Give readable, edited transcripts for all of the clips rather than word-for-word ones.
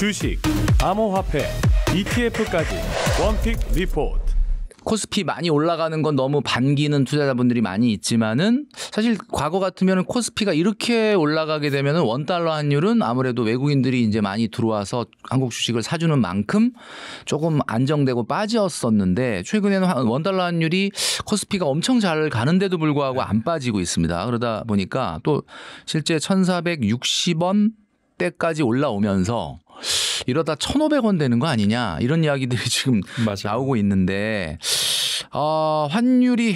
주식, 암호화폐, ETF까지 원픽 리포트. 코스피 많이 올라가는 건 너무 반기는 투자자분들이 많이 있지만은 사실 과거 같으면 코스피가 이렇게 올라가게 되면은 $1 환율은 아무래도 외국인들이 이제 많이 들어와서 한국 주식을 사주는 만큼 조금 안정되고 빠졌었는데 최근에는 $1 환율이 코스피가 엄청 잘 가는데도 불구하고 안 빠지고 있습니다. 그러다 보니까 또 실제 1,460원 대까지 올라오면서 이러다 1,500원 되는 거 아니냐 이런 이야기들이 지금 맞아요. 나오고 있는데 환율이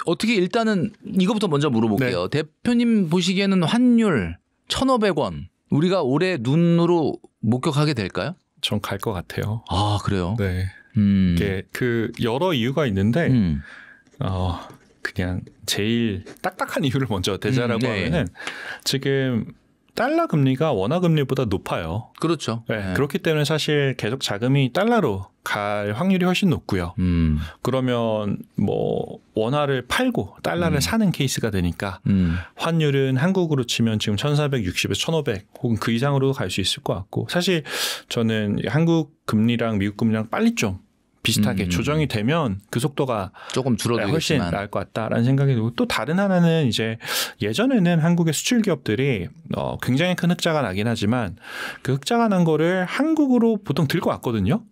어떻게 일단은 이거부터 먼저 물어볼게요. 네. 대표님 보시기에는 환율 1,500원 우리가 올해 눈으로 목격하게 될까요? 전 갈 것 같아요. 아 그래요? 네. 이게 그 여러 이유가 있는데 그냥 제일 딱딱한 이유를 먼저 대자라고 하면은 지금 달러 금리가 원화 금리보다 높아요. 그렇죠. 네, 네. 그렇기 때문에 사실 계속 자금이 달러로 갈 확률이 훨씬 높고요. 그러면 뭐 원화를 팔고 달러를 사는 케이스가 되니까 환율은 한국으로 치면 지금 1,460에서 1,500 혹은 그 이상으로 갈 수 있을 것 같고 사실 저는 한국 금리랑 미국 금리랑 빨리 좀 비슷하게 조정이 되면 그 속도가 조금 줄어들겠지만 훨씬 나을 것 같다라는 생각이 들고 또 다른 하나는 이제 예전에는 한국의 수출 기업들이 굉장히 큰 흑자가 나긴 하지만 그 흑자가 난 거를 한국으로 보통 들고 왔거든요.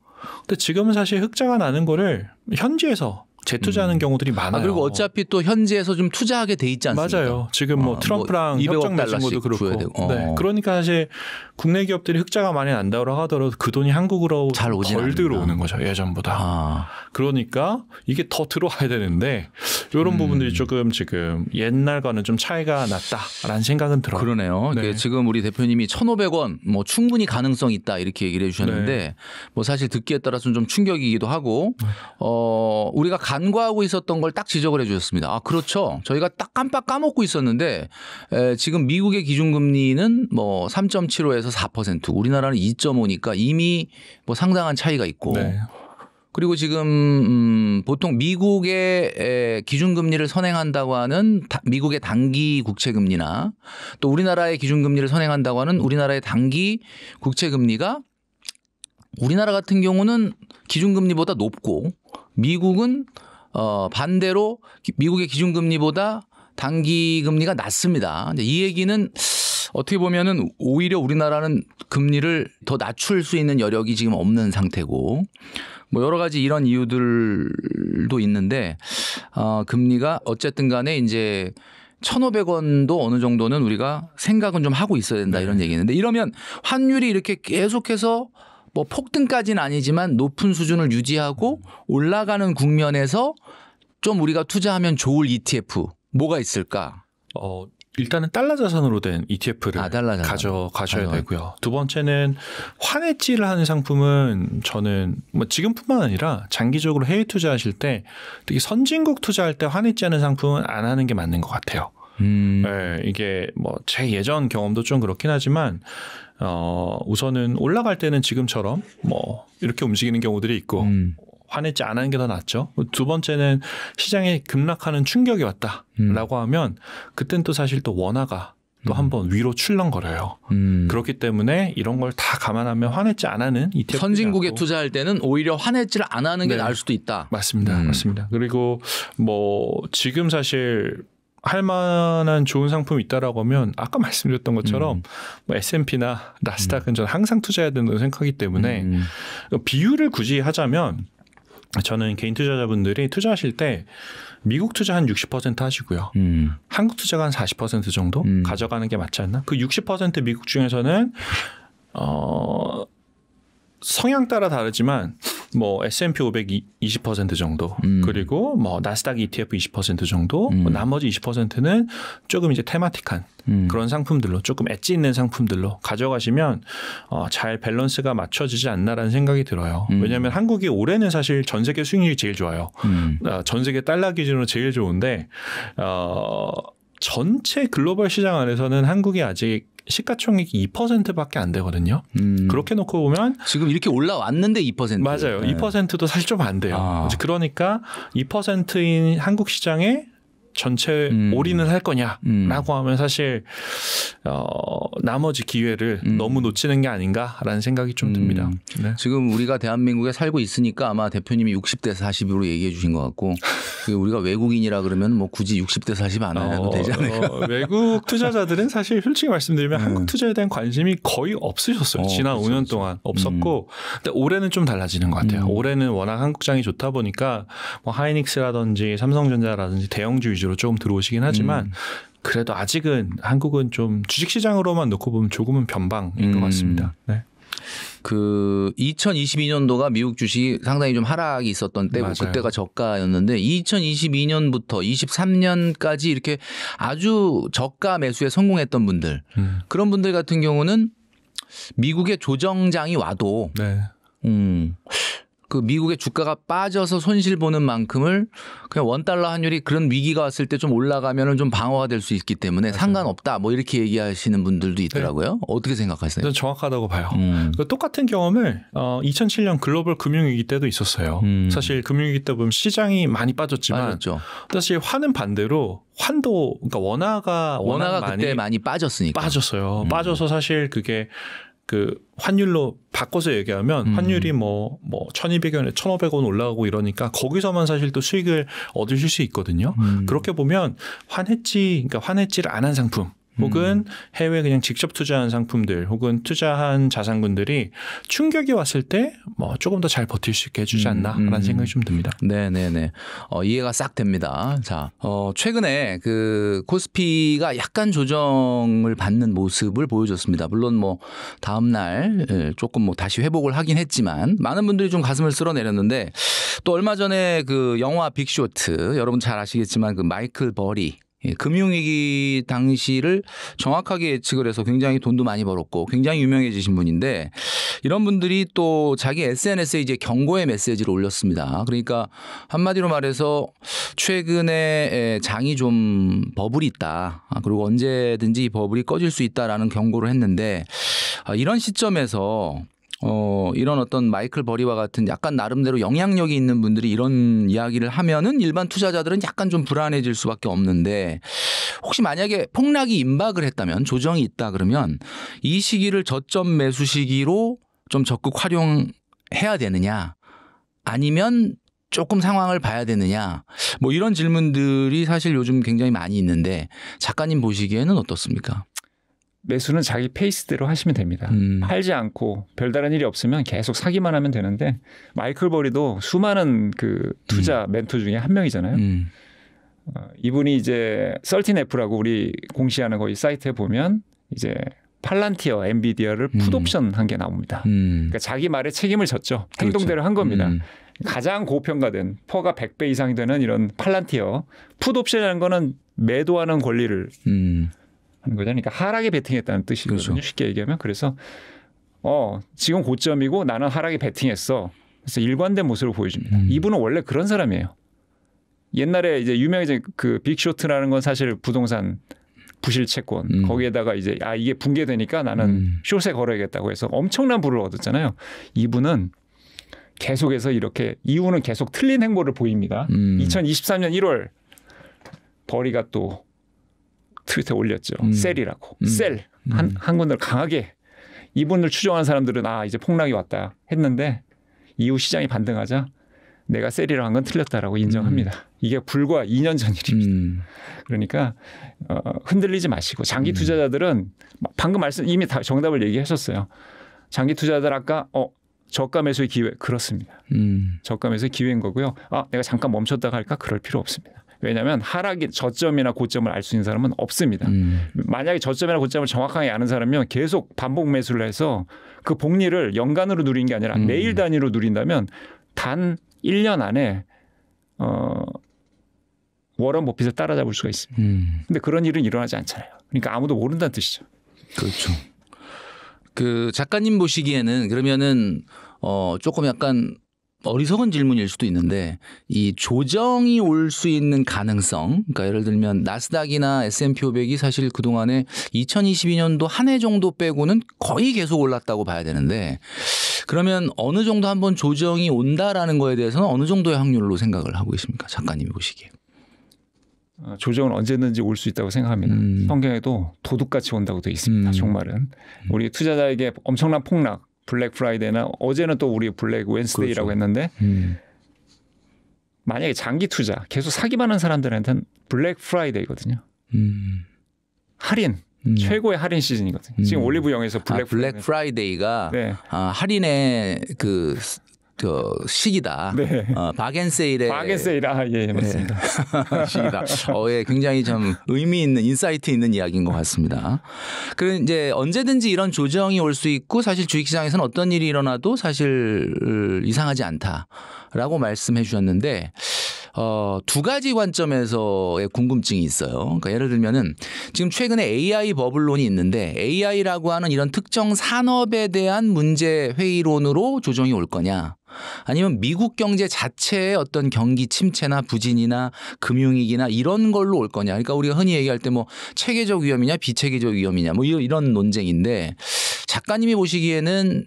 근데 지금은 사실 흑자가 나는 거를 현지에서 재투자하는 경우들이 많아요. 그리고 어차피 또 현지에서 좀 투자하게 돼 있지 않습니까? 맞아요. 지금 뭐 트럼프랑 협정 맺은 것도 그렇고. 네. 그러니까 사실 국내 기업들이 흑자가 많이 난다고 하더라도 그 돈이 한국으로 잘 덜 들어오는 거죠. 예전보다. 그러니까 이게 더 들어와야 되는데 이런 부분들이 조금 지금 옛날과는 좀 차이가 났다라는 생각은 들어요. 그러네요. 네. 지금 우리 대표님이 1,500원 뭐 충분히 가능성 있다 이렇게 얘기를 해 주셨는데 네. 뭐 사실 듣기에 따라서는 좀 충격이기도 하고 우리가 간과하고 있었던 걸 딱 지적을 해 주셨습니다. 아, 그렇죠. 저희가 딱 깜빡 까먹고 있었는데 지금 미국의 기준금리는 뭐 3.75에서 4%, 우리나라는 2.5니까 이미 뭐 상당한 차이가 있고 네. 그리고 지금 보통 미국의 기준금리를 선행한다고 하는 미국의 단기 국채금리나 또 우리나라의 기준금리를 선행한다고 하는 우리나라의 단기 국채금리가 우리나라 같은 경우는 기준금리보다 높고 미국은 반대로 미국의 기준금리보다 단기금리가 낮습니다. 이 얘기는 어떻게 보면은 오히려 우리나라는 금리를 더 낮출 수 있는 여력이 지금 없는 상태고 뭐 여러 가지 이런 이유들도 있는데 금리가 어쨌든 간에 이제 1,500원도 어느 정도는 우리가 생각은 좀 하고 있어야 된다 이런 얘기인데 이러면 환율이 이렇게 계속해서 뭐 폭등까지는 아니지만 높은 수준을 유지하고 올라가는 국면에서 좀 우리가 투자하면 좋을 ETF 뭐가 있을까? 일단은 달러 자산으로 된 ETF를 가져가셔야 되고요. 두 번째는 환해지를 하는 상품은 저는 뭐 지금뿐만 아니라 장기적으로 해외 투자하실 때 특히 선진국 투자할 때 환해지하는 상품은 안 하는 게 맞는 것 같아요. 네, 이게 뭐 제 예전 경험도 좀 그렇긴 하지만 우선은 올라갈 때는 지금처럼 뭐 이렇게 움직이는 경우들이 있고 환해지 안 하는 게 더 낫죠. 두 번째는 시장에 급락하는 충격이 왔다라고 하면 그땐 또 사실 또 원화가 또 한번 위로 출렁거려요. 그렇기 때문에 이런 걸 다 감안하면 환해지 안 하는 ETF 선진국에 투자할 때는 오히려 환해지를 안 하는 게 나을 수도 있다. 맞습니다. 맞습니다. 그리고 뭐 지금 사실 할 만한 좋은 상품이 있다라고 하면 아까 말씀드렸던 것처럼 뭐 S&P나 나스닥은 저는 항상 투자해야 된다고 생각하기 때문에 비율을 굳이 하자면 저는 개인 투자자분들이 투자하실 때 미국 투자 한 60% 하시고요. 한국 투자가 한 40% 정도 가져가는 게 맞지 않나? 그 60% 미국 중에서는 성향 따라 다르지만 뭐 S&P 500 20% 정도 그리고 뭐 나스닥 ETF 20% 정도 나머지 20%는 조금 이제 테마틱한 그런 상품들로 조금 엣지 있는 상품들로 가져가시면 잘 밸런스가 맞춰지지 않나라는 생각이 들어요. 왜냐하면 한국이 올해는 사실 전 세계 수익률이 제일 좋아요. 전 세계 달러 기준으로 제일 좋은데 전체 글로벌 시장 안에서는 한국이 아직 시가총액이 2%밖에 안 되거든요. 그렇게 놓고 보면 지금 이렇게 올라왔는데 2%. 맞아요. 네. 2%도 사실 좀 안 돼요. 그러니까 2%인 한국 시장에 전체 올인을 할 거냐라고 하면 사실 나머지 기회를 너무 놓치는 게 아닌가라는 생각이 좀 듭니다. 네. 지금 우리가 대한민국에 살고 있으니까 아마 대표님이 60대 40으로 얘기해 주신 것 같고 우리가 외국인이라 그러면 뭐 굳이 60대 40 안 해도 되지 않을까. 외국 투자자들은 사실 솔직히 말씀드리면 한국 투자에 대한 관심이 거의 없으셨어요. 지난 그렇죠, 5년 동안 없었고 근데 올해는 좀 달라지는 것 같아요. 올해는 워낙 한국장이 좋다 보니까 뭐 하이닉스라든지 삼성전자라든지 대형주 위주로 조금 들어오시긴 하지만 그래도 아직은 한국은 좀 주식시장으로만 놓고 보면 조금은 변방인 것 같습니다. 네. 그 2022년도가 미국 주식이 상당히 좀 하락이 있었던 때고 맞아요. 그때가 저가였는데 2022년부터 23년까지 이렇게 아주 저가 매수에 성공했던 분들 그런 분들 같은 경우는 미국의 조정장이 와도 네. 그 미국의 주가가 빠져서 손실 보는 만큼을 그냥 $1 환율이 그런 위기가 왔을 때 좀 올라가면은 좀 방어가 될 수 있기 때문에 맞아요. 상관없다 뭐 이렇게 얘기하시는 분들도 있더라고요. 네. 어떻게 생각하세요? 저는 정확하다고 봐요. 똑같은 경험을 2007년 글로벌 금융위기 때도 있었어요. 사실 금융위기 때 보면 시장이 많이 빠졌지만 빠졌죠. 사실 환은 반대로 환도 그러니까 원화가 그때 많이 빠졌으니까 빠졌어요. 빠져서 사실 그게 그 환율로 바꿔서 얘기하면 환율이 뭐 1,200원에 1,500원 올라가고 이러니까 거기서만 사실 또 수익을 얻으실 수 있거든요. 그렇게 보면 그러니까 환해지를 안 한 상품 혹은 해외 그냥 직접 투자한 상품들 혹은 투자한 자산군들이 충격이 왔을 때 뭐 조금 더 잘 버틸 수 있게 해주지 않나라는 생각이 좀 듭니다. 네네네. 이해가 싹 됩니다. 자, 최근에 그 코스피가 약간 조정을 받는 모습을 보여줬습니다. 물론 뭐 다음 날 조금 뭐 다시 회복을 하긴 했지만 많은 분들이 좀 가슴을 쓸어내렸는데 또 얼마 전에 그 영화 빅쇼트 여러분 잘 아시겠지만 그 마이클 버리 금융위기 당시를 정확하게 예측을 해서 굉장히 돈도 많이 벌었고 굉장히 유명해지신 분인데 이런 분들이 또 자기 SNS에 이제 경고의 메시지를 올렸습니다. 그러니까 한마디로 말해서 최근에 장이 좀 버블이 있다. 그리고 언제든지 이 버블이 꺼질 수 있다라는 경고를 했는데 이런 시점에서 이런 어떤 마이클 버리와 같은 약간 나름대로 영향력이 있는 분들이 이런 이야기를 하면은 일반 투자자들은 약간 좀 불안해질 수밖에 없는데 혹시 만약에 폭락이 임박을 했다면 조정이 있다 그러면 이 시기를 저점 매수 시기로 좀 적극 활용해야 되느냐 아니면 조금 상황을 봐야 되느냐 뭐 이런 질문들이 사실 요즘 굉장히 많이 있는데 작가님 보시기에는 어떻습니까? 매수는 자기 페이스대로 하시면 됩니다. 팔지 않고 별다른 일이 없으면 계속 사기만 하면 되는데 마이클 버리도 수많은 그 투자 멘토 중에 한 명이잖아요. 이분이 이제 13F라고 우리 공시하는 거기 사이트에 보면 이제 팔란티어 엔비디아를 풋옵션 한 게 나옵니다. 그러니까 자기 말에 책임을 졌죠. 행동대로 한 겁니다. 가장 고평가된 퍼가 100배 이상 되는 이런 팔란티어 풋옵션이라는 거는 매도하는 권리를 하는 거죠. 그러니까 하락에 베팅했다는 뜻이거든요. 그렇죠. 쉽게 얘기하면. 그래서 지금 고점이고 나는 하락에 베팅했어. 그래서 일관된 모습을 보여줍니다. 이분은 원래 그런 사람이에요. 옛날에 이제 유명해진 그 빅쇼트라는 건 사실 부동산 부실 채권 거기에다가 이제 이게 붕괴되니까 나는 숏에 걸어야겠다고 해서 엄청난 부를 얻었잖아요. 이분은 계속해서 이렇게 이유는 계속 틀린 행보를 보입니다. 2023년 1월 버리가 또 트위터에 올렸죠. 셀이라고. 셀. 한 군데를 강하게 이분을 추종하는 사람들은 이제 폭락이 왔다 했는데 이후 시장이 반등하자 내가 셀이라고 한 건 틀렸다라고 인정합니다. 이게 불과 2년 전 일입니다. 그러니까 흔들리지 마시고 장기 투자자들은 방금 이미 다 정답을 얘기하셨어요. 장기 투자자들 아까 저가 매수의 기회 그렇습니다. 저가 매수의 기회인 거고요. 내가 잠깐 멈췄다가 할까? 그럴 필요 없습니다. 왜냐하면 하락이 저점이나 고점을 알 수 있는 사람은 없습니다. 만약에 저점이나 고점을 정확하게 아는 사람이면 계속 반복 매수를 해서 그 복리를 연간으로 누린 게 아니라 매일 단위로 누린다면 단 1년 안에 워런 버핏을 따라잡을 수가 있습니다. 근데 그런 일은 일어나지 않잖아요. 그러니까 아무도 모른다는 뜻이죠. 그렇죠. 그 작가님 보시기에는 그러면은 조금 약간 어리석은 질문일 수도 있는데 이 조정이 올 수 있는 가능성 그러니까 예를 들면 나스닥이나 S&P 500이 사실 그동안에 2022년도 한 해 정도 빼고는 거의 계속 올랐다고 봐야 되는데 그러면 어느 정도 한번 조정이 온다라는 거에 대해서는 어느 정도의 확률로 생각을 하고 계십니까? 작가님이 보시기에. 조정은 언제든지 올 수 있다고 생각합니다. 성경에도 도둑같이 온다고 되어 있습니다. 종말은. 우리 투자자에게 엄청난 폭락, 블랙 프라이데이나 어제는 또 우리 블랙 웬스데이라고 그렇죠. 했는데 만약에 장기 투자 계속 사기만 하는 사람들한테는 블랙 프라이데이거든요. 할인. 최고의 할인 시즌이거든요. 지금 올리브영에서 블랙 프라이데이가 네. 할인의 그 시기다. 네. 바겐세일의 예, 맞습니다. 네. 시기다. 예, 굉장히 좀 의미 있는 인사이트 있는 이야기인 것 같습니다. 그리고 이제 언제든지 이런 조정이 올 수 있고 사실 주식시장에서는 어떤 일이 일어나도 사실 이상하지 않다라고 말씀해 주셨는데 두 가지 관점에서의 궁금증이 있어요. 그러니까 예를 들면은 지금 최근에 AI 버블론이 있는데 AI라고 하는 이런 특정 산업에 대한 문제 회의론으로 조정이 올 거냐 아니면 미국 경제 자체의 어떤 경기 침체나 부진이나 금융위기나 이런 걸로 올 거냐. 그러니까 우리가 흔히 얘기할 때 뭐 체계적 위험이냐 비체계적 위험이냐 뭐 이런 논쟁인데 작가님이 보시기에는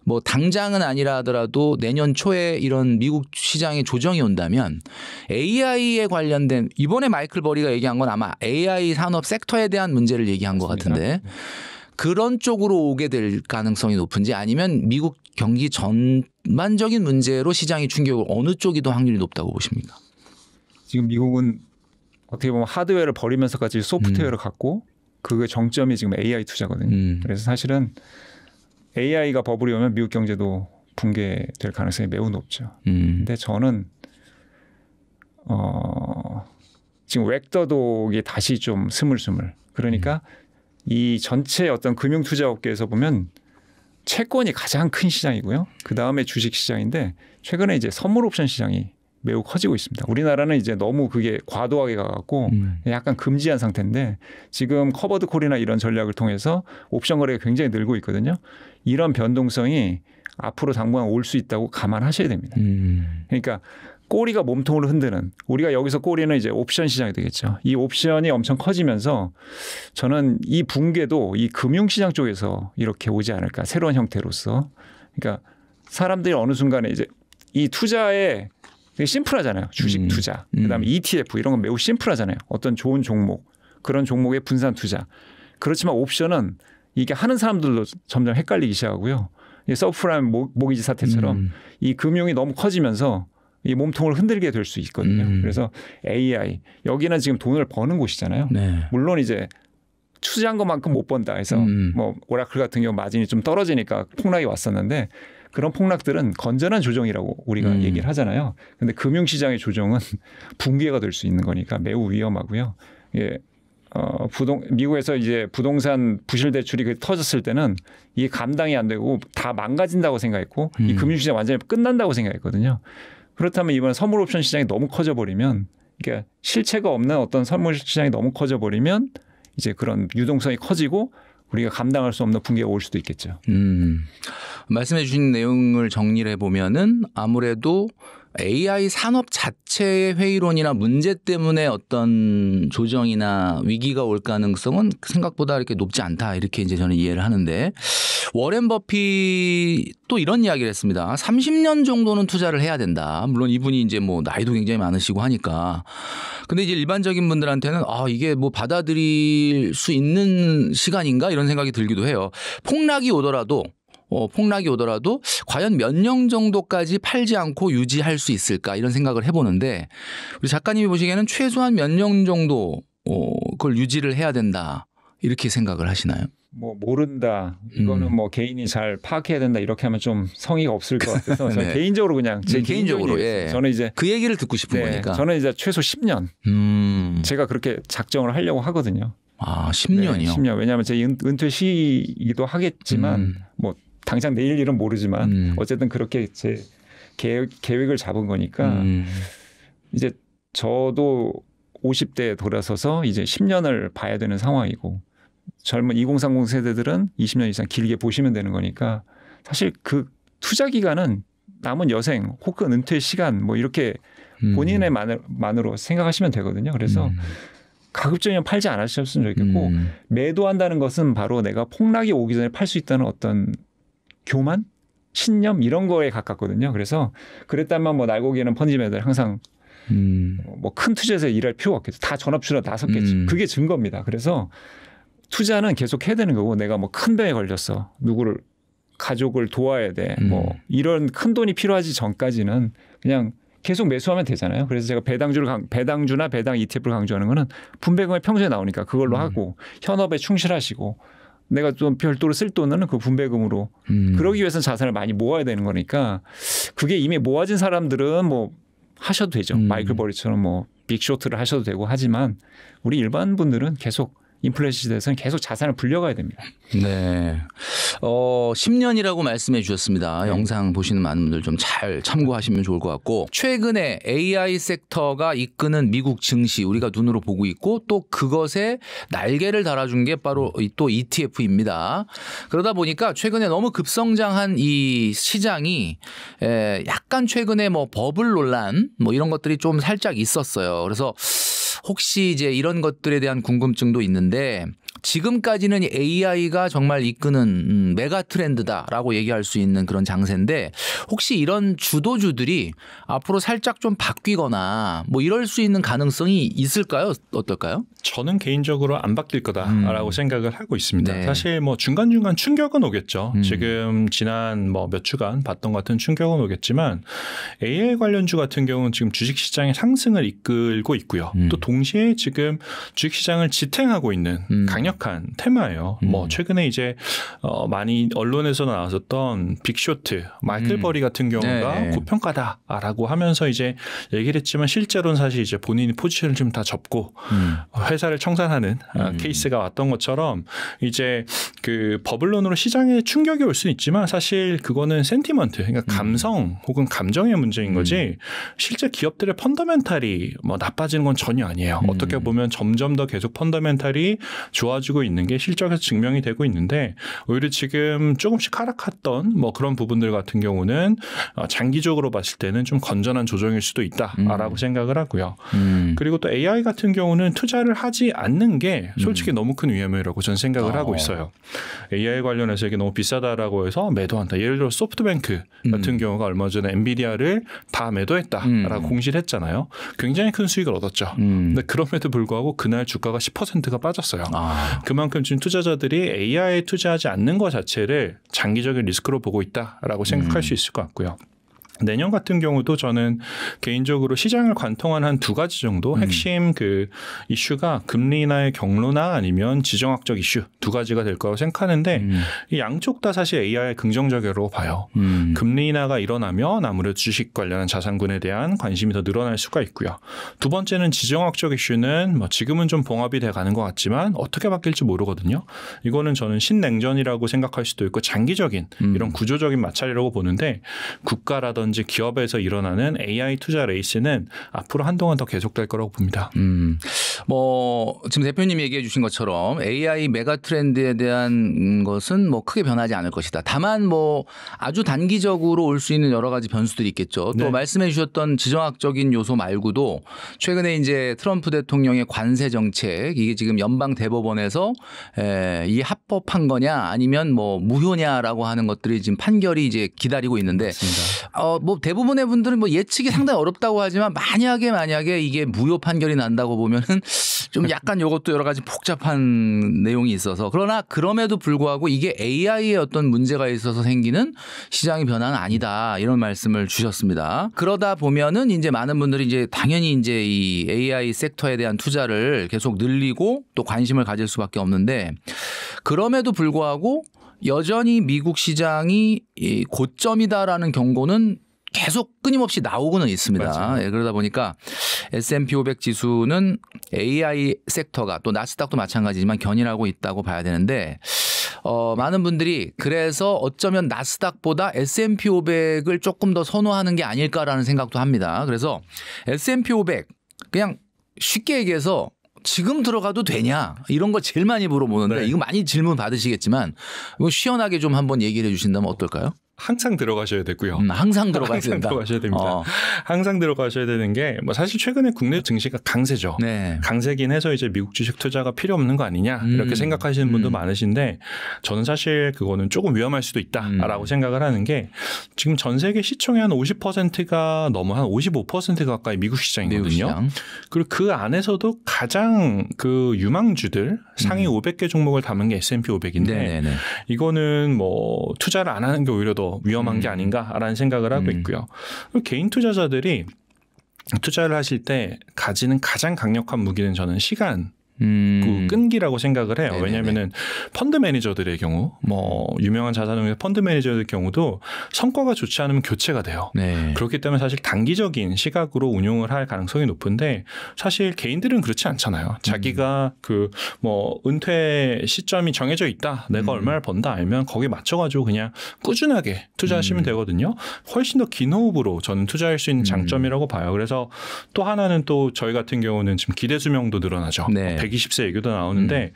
뭐 당장은 아니라 하더라도 내년 초에 이런 미국 시장에 조정이 온다면 AI에 관련된 이번에 마이클 버리가 얘기한 건 아마 AI 산업 섹터에 대한 문제를 얘기한 것 같은데 그런 쪽으로 오게 될 가능성이 높은지 아니면 미국 경기 전반적인 문제로 시장이 충격을 어느 쪽이 더 확률이 높다고 보십니까? 지금 미국은 어떻게 보면 하드웨어를 버리면서까지 소프트웨어를 갖고 그 정점이 지금 AI 투자거든요. 그래서 사실은 AI가 버블이 오면 미국 경제도 붕괴될 가능성이 매우 높죠. 근데 저는 지금 웩더독이 다시 좀 스물스물. 그러니까 이 전체 어떤 금융 투자 업계에서 보면 채권이 가장 큰 시장이고요. 그 다음에 주식 시장인데 최근에 이제 선물 옵션 시장이 매우 커지고 있습니다. 우리나라는 이제 너무 그게 과도하게 가갖고 약간 금지한 상태인데 지금 커버드 콜이나 이런 전략을 통해서 옵션 거래가 굉장히 늘고 있거든요. 이런 변동성이 앞으로 당분간 올 수 있다고 감안하셔야 됩니다. 그러니까 꼬리가 몸통을 흔드는 우리가 여기서 꼬리는 이제 옵션 시장이 되겠죠. 이 옵션이 엄청 커지면서 저는 이 붕괴도 이 금융시장 쪽에서 이렇게 오지 않을까 새로운 형태로서. 그러니까 사람들이 어느 순간에 이제 이 투자에 되게 심플하잖아요. 주식 투자. 그다음에 ETF 이런 건 매우 심플하잖아요. 어떤 좋은 종목 그런 종목의 분산 투자. 그렇지만 옵션은 이게 하는 사람들도 점점 헷갈리기 시작하고요. 서브프라임 모기지 사태처럼 이 금융이 너무 커지면서 이 몸통을 흔들게 될 수 있거든요. 그래서 AI 여기는 지금 돈을 버는 곳이잖아요. 네. 물론 이제 투자한 것만큼 못 번다 해서 뭐 오라클 같은 경우 마진이 좀 떨어지니까 폭락이 왔었는데 그런 폭락들은 건전한 조정이라고 우리가 얘기를 하잖아요. 그런데 금융시장의 조정은 붕괴가 될 수 있는 거니까 매우 위험하고요. 예. 미국에서 이제 부동산 부실 대출이 터졌을 때는 이게 감당이 안 되고 다 망가진다고 생각했고 이 금융시장 완전히 끝난다고 생각했거든요. 그렇다면 이번 선물 옵션 시장이 너무 커져버리면 그러니까 실체가 없는 어떤 선물 시장이 너무 커져버리면 이제 그런 유동성이 커지고 우리가 감당할 수 없는 붕괴가 올 수도 있겠죠. 말씀해 주신 내용을 정리를 해보면은 아무래도 AI 산업 자체의 회의론이나 문제 때문에 어떤 조정이나 위기가 올 가능성은 생각보다 이렇게 높지 않다 이렇게 이제 저는 이해를 하는데 워렌 버핏도 이런 이야기를 했습니다. 30년 정도는 투자를 해야 된다. 물론 이분이 이제 뭐 나이도 굉장히 많으시고 하니까. 근데 이제 일반적인 분들한테는 이게 뭐 받아들일 수 있는 시간인가 이런 생각이 들기도 해요. 폭락이 오더라도 과연 몇 년 정도까지 팔지 않고 유지할 수 있을까 이런 생각을 해보는데 우리 작가님이 보시기에는 최소한 몇 년 정도 그걸 유지를 해야 된다 이렇게 생각을 하시나요? 뭐 모른다. 이거는 뭐 개인이 잘 파악해야 된다. 이렇게 하면 좀 성의가 없을 것 같아서 저는 네. 개인적으로 그냥 제 개인적으로 예. 저는 이제 그 얘기를 듣고 싶은 거니까. 저는 이제 최소 10년. 제가 그렇게 작정을 하려고 하거든요. 아 10년이요? 네, 10년. 왜냐하면 제 은퇴 시기도 하겠지만 뭐 당장 내일 일은 모르지만 어쨌든 그렇게 제 계획을 잡은 거니까 이제 저도 50대에 돌아서서 이제 10년을 봐야 되는 상황이고 젊은 2030 세대들은 20년 이상 길게 보시면 되는 거니까 사실 그 투자 기간은 남은 여생 혹은 은퇴 시간 뭐 이렇게 본인의 만으로 생각하시면 되거든요. 그래서 가급적이면 팔지 않으셨으면 좋겠고 매도한다는 것은 바로 내가 폭락이 오기 전에 팔 수 있다는 어떤 교만? 신념? 이런 거에 가깝거든요. 그래서 그랬다면 뭐 날고기에는 펀지 매달 항상 뭐 큰 투자에서 일할 필요가 없겠죠. 다 전업주로 나섰겠지. 그게 증거입니다. 그래서 투자는 계속 해야 되는 거고 내가 뭐 큰 병에 걸렸어. 누구를 가족을 도와야 돼. 뭐 이런 큰 돈이 필요하지 전까지는 그냥 계속 매수하면 되잖아요. 그래서 제가 배당주나 배당 ETF를 강조하는 거는 분배금이 평소에 나오니까 그걸로 하고 현업에 충실하시고 내가 좀 별도로 쓸 돈은 그 분배금으로 그러기 위해서는 자산을 많이 모아야 되는 거니까 그게 이미 모아진 사람들은 뭐 하셔도 되죠. 마이클 버리처럼 뭐 빅쇼트를 하셔도 되고 하지만 우리 일반 분들은 계속 인플레이션 시대에서는 계속 자산을 불려가야 됩니다. 네. 10년이라고 말씀해 주셨습니다. 영상 보시는 많은 분들 좀 잘 참고하시면 좋을 것 같고 최근에 AI 섹터가 이끄는 미국 증시 우리가 눈으로 보고 있고 또 그것에 날개를 달아준 게 바로 또 ETF입니다. 그러다 보니까 최근에 너무 급성장한 이 시장이 약간 최근에 뭐 버블 논란 뭐 이런 것들이 좀 살짝 있었어요. 그래서 혹시 이제 이런 것들에 대한 궁금증도 있는데 지금까지는 AI가 정말 이끄는 메가 트렌드다라고 얘기할 수 있는 그런 장세인데 혹시 이런 주도주들이 앞으로 살짝 좀 바뀌거나 뭐 이럴 수 있는 가능성이 있을까요? 어떨까요? 저는 개인적으로 안 바뀔 거다라고 생각을 하고 있습니다. 네. 사실 뭐 중간중간 충격은 오겠죠. 지금 지난 뭐 몇 주간 봤던 것 같은 충격은 오겠지만 AI 관련주 같은 경우는 지금 주식시장의 상승을 이끌고 있고요. 또 동시에 지금 주식시장을 지탱하고 있는 강력한 테마예요. 뭐 최근에 이제 많이 언론에서 나왔었던 빅쇼트, 마이클 버리 같은 경우가 네. 고평가다라고 하면서 이제 얘기를 했지만 실제로는 사실 이제 본인이 포지션을 좀 다 접고 회사를 청산하는 케이스가 왔던 것처럼 이제 그 버블론으로 시장에 충격이 올 수는 있지만 사실 그거는 센티먼트, 그러니까 감성 혹은 감정의 문제인 거지 실제 기업들의 펀더멘탈이 뭐 나빠지는 건 전혀 아니에요. 어떻게 보면 점점 더 계속 펀더멘탈이 좋아지고 있는 게 실적에서 증명이 되고 있는데 오히려 지금 조금씩 하락했던 뭐 그런 부분들 같은 경우는 장기적으로 봤을 때는 좀 건전한 조정일 수도 있다라고 생각을 하고요. 그리고 또 AI 같은 경우는 투자를 하지 않는 게 솔직히 너무 큰 위험이라고 저는 생각을 하고 있어요. AI 관련해서 이게 너무 비싸다라고 해서 매도한다. 예를 들어 소프트뱅크 같은 경우가 얼마 전에 엔비디아를 다 매도했다라고 공시를 했잖아요. 굉장히 큰 수익을 얻었죠. 근데 그럼에도 불구하고 그날 주가가 10%가 빠졌어요. 그만큼 지금 투자자들이 AI에 투자하지 않는 것 자체를 장기적인 리스크로 보고 있다라고 생각할 수 있을 것 같고요. 내년 같은 경우도 저는 개인적으로 시장을 관통한 한 두 가지 정도 핵심 그 이슈가 금리 인하의 경로나 아니면 지정학적 이슈 두 가지가 될 거라고 생각하는데 이 양쪽 다 사실 AI에 긍정적으로 봐요. 금리 인하가 일어나면 아무래도 주식 관련한 자산군에 대한 관심이 더 늘어날 수가 있고요. 두 번째는 지정학적 이슈는 뭐 지금은 좀 봉합이 돼 가는 것 같지만 어떻게 바뀔지 모르거든요. 이거는 저는 신냉전이라고 생각할 수도 있고 장기적인 이런 구조적인 마찰이라고 보는데 국가라든지 기업에서 일어나는 AI 투자 레이스는 앞으로 한동안 더 계속될 거라고 봅니다. 뭐 지금 대표님이 얘기해 주신 것처럼 AI 메가 트렌드에 대한 것은 뭐 크게 변하지 않을 것이다. 다만 뭐 아주 단기적으로 올 수 있는 여러 가지 변수들이 있겠죠. 또 말씀해 주셨던 지정학적인 요소 말고도 최근에 이제 트럼프 대통령의 관세 정책 이게 지금 연방 대법원에서 이게 합법한 거냐 아니면 뭐 무효냐라고 하는 것들이 지금 판결이 이제 기다리고 있는데 뭐 대부분의 분들은 뭐 예측이 상당히 어렵다고 하지만 만약에 이게 무효 판결이 난다고 보면은 좀 약간 이것도 여러 가지 복잡한 내용이 있어서 그러나 그럼에도 불구하고 이게 AI의 어떤 문제가 있어서 생기는 시장의 변화는 아니다 이런 말씀을 주셨습니다. 그러다 보면은 이제 많은 분들이 이제 당연히 이제 이 AI 섹터에 대한 투자를 계속 늘리고 또 관심을 가질 수밖에 없는데 그럼에도 불구하고 여전히 미국 시장이 고점이다라는 경고는 계속 끊임없이 나오고는 있습니다. 예, 그러다 보니까 S&P 500 지수는 AI 섹터가 또 나스닥도 마찬가지지만 견인하고 있다고 봐야 되는데 많은 분들이 그래서 어쩌면 나스닥보다 S&P 500을 조금 더 선호하는 게 아닐까라는 생각도 합니다. 그래서 S&P 500 그냥 쉽게 얘기해서 지금 들어가도 되냐 이런 걸 제일 많이 물어보는데 이거 많이 질문 받으시겠지만 이거 시원하게 좀 한번 얘기를 해 주신다면 어떨까요? 항상 들어가셔야 되고요. 항상 들어가야 항상 된다. 들어가셔야 됩니다. 항상 들어가셔야 되는 게 뭐 사실 최근에 국내 증시가 강세죠. 네. 강세긴 해서 이제 미국 주식 투자가 필요 없는 거 아니냐 이렇게 생각하시는 분도 많으신데 저는 사실 그거는 조금 위험할 수도 있다라고 생각을 하는 게 지금 전 세계 시총의 한 50%가 넘어 한 55% 가까이 미국 시장이거든요. 미국 시장. 그리고 그 안에서도 가장 그 유망주들 상위 500개 종목을 담은 게 S&P 500인데 네네네. 이거는 뭐 투자를 안 하는 게 오히려 더 위험한 게 아닌가라는 생각을 하고 있고요. 그리고 개인 투자자들이 투자를 하실 때 가지는 가장 강력한 무기는 저는 시간 그 끈기라고 생각을 해요. 네네네. 왜냐하면은 펀드 매니저들의 경우, 뭐 유명한 자산운용 펀드 매니저들의 경우도 성과가 좋지 않으면 교체가 돼요. 네. 그렇기 때문에 사실 단기적인 시각으로 운용을 할 가능성이 높은데 사실 개인들은 그렇지 않잖아요. 자기가 그 뭐 은퇴 시점이 정해져 있다, 내가 얼마를 번다 알면 거기에 맞춰가지고 그냥 꾸준하게 투자하시면 되거든요. 훨씬 더 긴 호흡으로 저는 투자할 수 있는 장점이라고 봐요. 그래서 또 하나는 또 저희 같은 경우는 지금 기대 수명도 늘어나죠. 네. 120세 얘기도 나오는데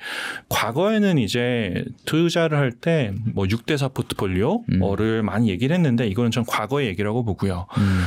과거에는 이제 투자를 할 때 뭐 6대4 포트폴리오를 많이 얘기를 했는데 이거는 전 과거의 얘기라고 보고요.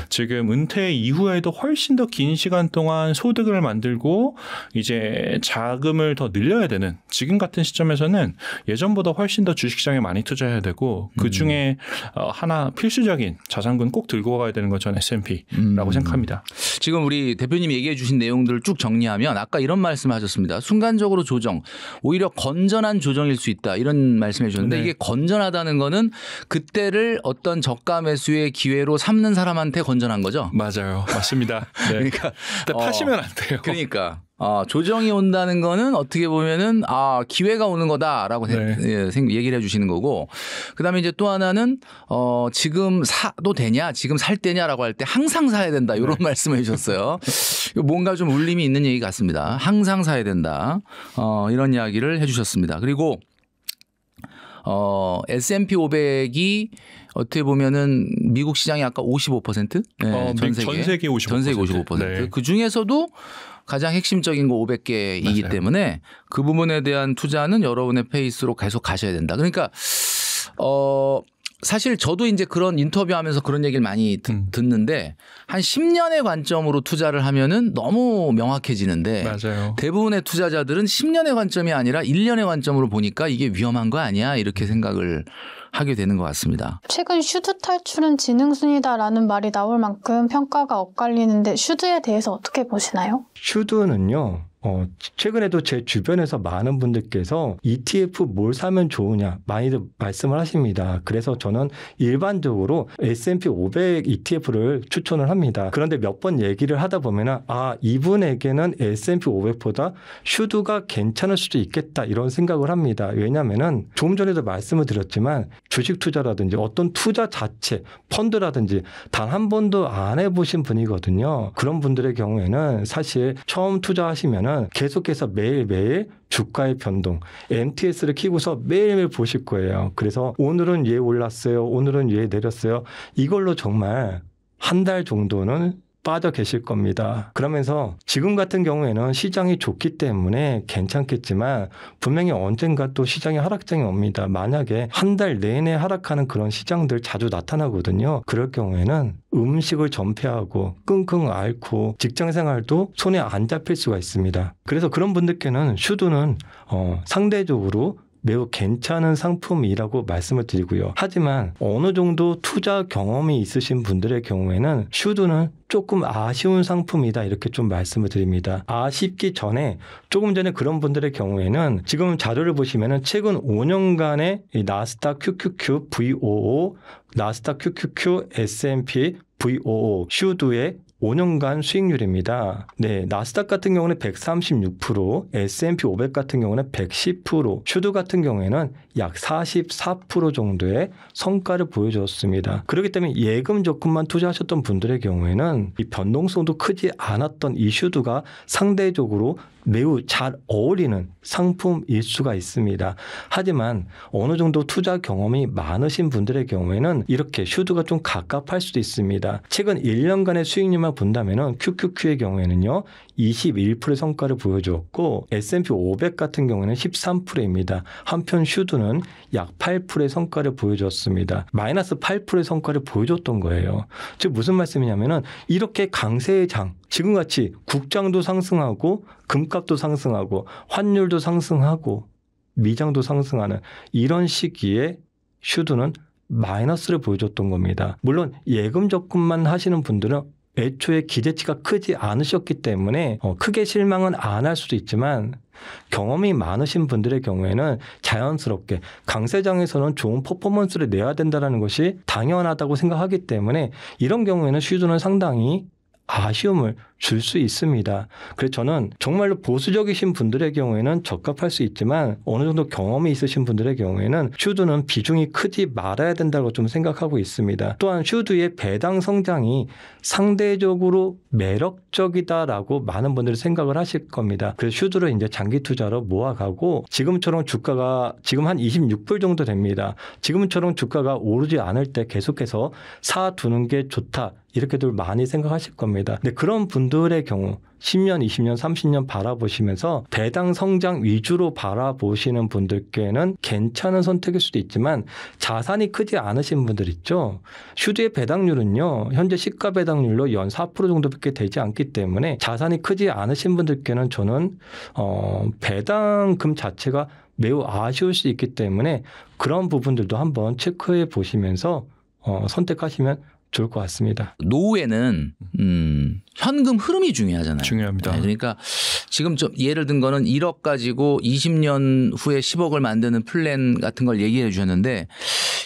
지금 은퇴 이후에도 훨씬 더 긴 시간 동안 소득을 만들고 이제 자금을 더 늘려야 되는 지금 같은 시점에서는 예전보다 훨씬 더 주식시장에 많이 투자해야 되고 그중에 하나 필수적인 자산군 꼭 들고 가야 되는 건 전 S&P라고 생각합니다. 지금 우리 대표님이 얘기해 주신 내용들을 쭉 정리하면 아까 이런 말씀을 하셨습니다. 순간적으로 조정, 오히려 건전한 조정일 수 있다 이런 말씀해 주셨는데 네. 이게 건전하다는 거는 그때를 어떤 저가 매수의 기회로 삼는 사람한테 건전한 거죠? 맞아요. 맞습니다. 네. 그러니까 파시면 안 돼요. 그러니까 조정이 온다는 거는 어떻게 보면은 기회가 오는 거다라고 네. 얘기를 해주시는 거고 그다음에 이제 또 하나는 지금 사도 되냐 지금 살 때냐라고 할 때 항상 사야 된다 이런 네. 말씀을 해주셨어요. 뭔가 좀 울림이 있는 얘기 같습니다. 항상 사야 된다 이런 이야기를 해주셨습니다. 그리고 S&P 500이 어떻게 보면은 미국 시장이 아까 55%? 네, 전 세계 55%. 전 세계 55%. 네. 그 중에서도 가장 핵심적인 거 500개이기 맞아요. 때문에 그 부분에 대한 투자는 여러분의 페이스로 계속 가셔야 된다. 그러니까 사실 저도 이제 그런 인터뷰하면서 그런 얘기를 많이 듣는데 한 10년의 관점으로 투자를 하면은 너무 명확해지는데 맞아요. 대부분의 투자자들은 10년의 관점이 아니라 1년의 관점으로 보니까 이게 위험한 거 아니야 이렇게 생각을 하게 되는 것 같습니다. 최근 슈드 탈출은 지능순이다라는 말이 나올 만큼 평가가 엇갈리는데 슈드에 대해서 어떻게 보시나요? 슈드는요. 최근에도 제 주변에서 많은 분들께서 ETF 뭘 사면 좋으냐 많이들 말씀을 하십니다. 그래서 저는 일반적으로 S&P 500 ETF를 추천을 합니다. 그런데 몇 번 얘기를 하다 보면 이분에게는 S&P 500보다 슈드가 괜찮을 수도 있겠다 이런 생각을 합니다. 왜냐하면 조금 전에도 말씀을 드렸지만 주식 투자라든지 어떤 투자 자체 펀드라든지 단 한 번도 안 해보신 분이거든요. 그런 분들의 경우에는 사실 처음 투자하시면 계속해서 매일매일 주가의 변동, MTS를 키고서 매일매일 보실 거예요. 그래서 오늘은 얘 올랐어요. 오늘은 얘 내렸어요. 이걸로 정말 한 달 정도는 빠져 계실 겁니다. 그러면서 지금 같은 경우에는 시장이 좋기 때문에 괜찮겠지만 분명히 언젠가 또 시장의 하락장이 옵니다. 만약에 한 달 내내 하락하는 그런 시장들 자주 나타나거든요. 그럴 경우에는 음식을 전폐하고 끙끙 앓고 직장생활도 손에 안 잡힐 수가 있습니다. 그래서 그런 분들께는 슈드는 상대적으로 매우 괜찮은 상품이라고 말씀을 드리고요. 하지만 어느 정도 투자 경험이 있으신 분들의 경우에는 슈드는 조금 아쉬운 상품이다 이렇게 좀 말씀을 드립니다. 아쉽기 전에 조금 전에 그런 분들의 경우에는 지금 자료를 보시면은 최근 5년간의 이 나스닥 QQQ V55, 나스닥 QQQ S&P V55 슈드의 5년간 수익률입니다. 네, 나스닥 같은 경우는 136%, S&P 500 같은 경우는 110%, 슈드 같은 경우에는 약 44% 정도의 성과를 보여줬습니다. 그렇기 때문에 예금 적금만 투자하셨던 분들의 경우에는 이 변동성도 크지 않았던 이 슈드가 상대적으로 매우 잘 어울리는 상품일 수가 있습니다. 하지만 어느 정도 투자 경험이 많으신 분들의 경우에는 이렇게 슈드가 좀 갑갑할 수도 있습니다. 최근 1년간의 수익률만 본다면은 QQQ의 경우에는요 21%의 성과를 보여주었고 S&P 500 같은 경우에는 13%입니다. 한편 슈드는 약 8%의 성과를 보여줬습니다. 마이너스 8%의 성과를 보여줬던 거예요. 즉 무슨 말씀이냐면은 이렇게 강세의 장, 지금같이 국장도 상승하고 금값도 상승하고 환율도 상승하고 미장도 상승하는 이런 시기에 슈드는 마이너스를 보여줬던 겁니다. 물론 예금 적금만 하시는 분들은 애초에 기대치가 크지 않으셨기 때문에 크게 실망은 안 할 수도 있지만 경험이 많으신 분들의 경우에는 자연스럽게 강세장에서는 좋은 퍼포먼스를 내야 된다는 것이 당연하다고 생각하기 때문에 이런 경우에는 슈드는 상당히 아쉬움을 줄 수 있습니다. 그래서 저는 정말로 보수적이신 분들의 경우에는 적합할 수 있지만 어느 정도 경험이 있으신 분들의 경우에는 슈드는 비중이 크지 말아야 된다고 좀 생각하고 있습니다. 또한 슈드의 배당 성장이 상대적으로 매력적이다라고 많은 분들이 생각을 하실 겁니다. 그래서 슈드를 이제 장기 투자로 모아가고 지금처럼 주가가 지금 한 26불 정도 됩니다. 지금처럼 주가가 오르지 않을 때 계속해서 사두는 게 좋다. 이렇게들 많이 생각하실 겁니다. 근데 그런 분들의 경우 10년, 20년, 30년 바라보시면서 배당 성장 위주로 바라보시는 분들께는 괜찮은 선택일 수도 있지만 자산이 크지 않으신 분들 있죠. 슈드의 배당률은요. 현재 시가 배당률로 연 4% 정도밖에 되지 않기 때문에 자산이 크지 않으신 분들께는 저는 배당금 자체가 매우 아쉬울 수 있기 때문에 그런 부분들도 한번 체크해 보시면서 선택하시면 좋을 것 같습니다. 노후에는 현금 흐름이 중요하잖아요. 중요합니다. 네, 그러니까 지금 좀 예를 든 거는 1억 가지고 20년 후에 10억을 만드는 플랜 같은 걸 얘기해 주셨는데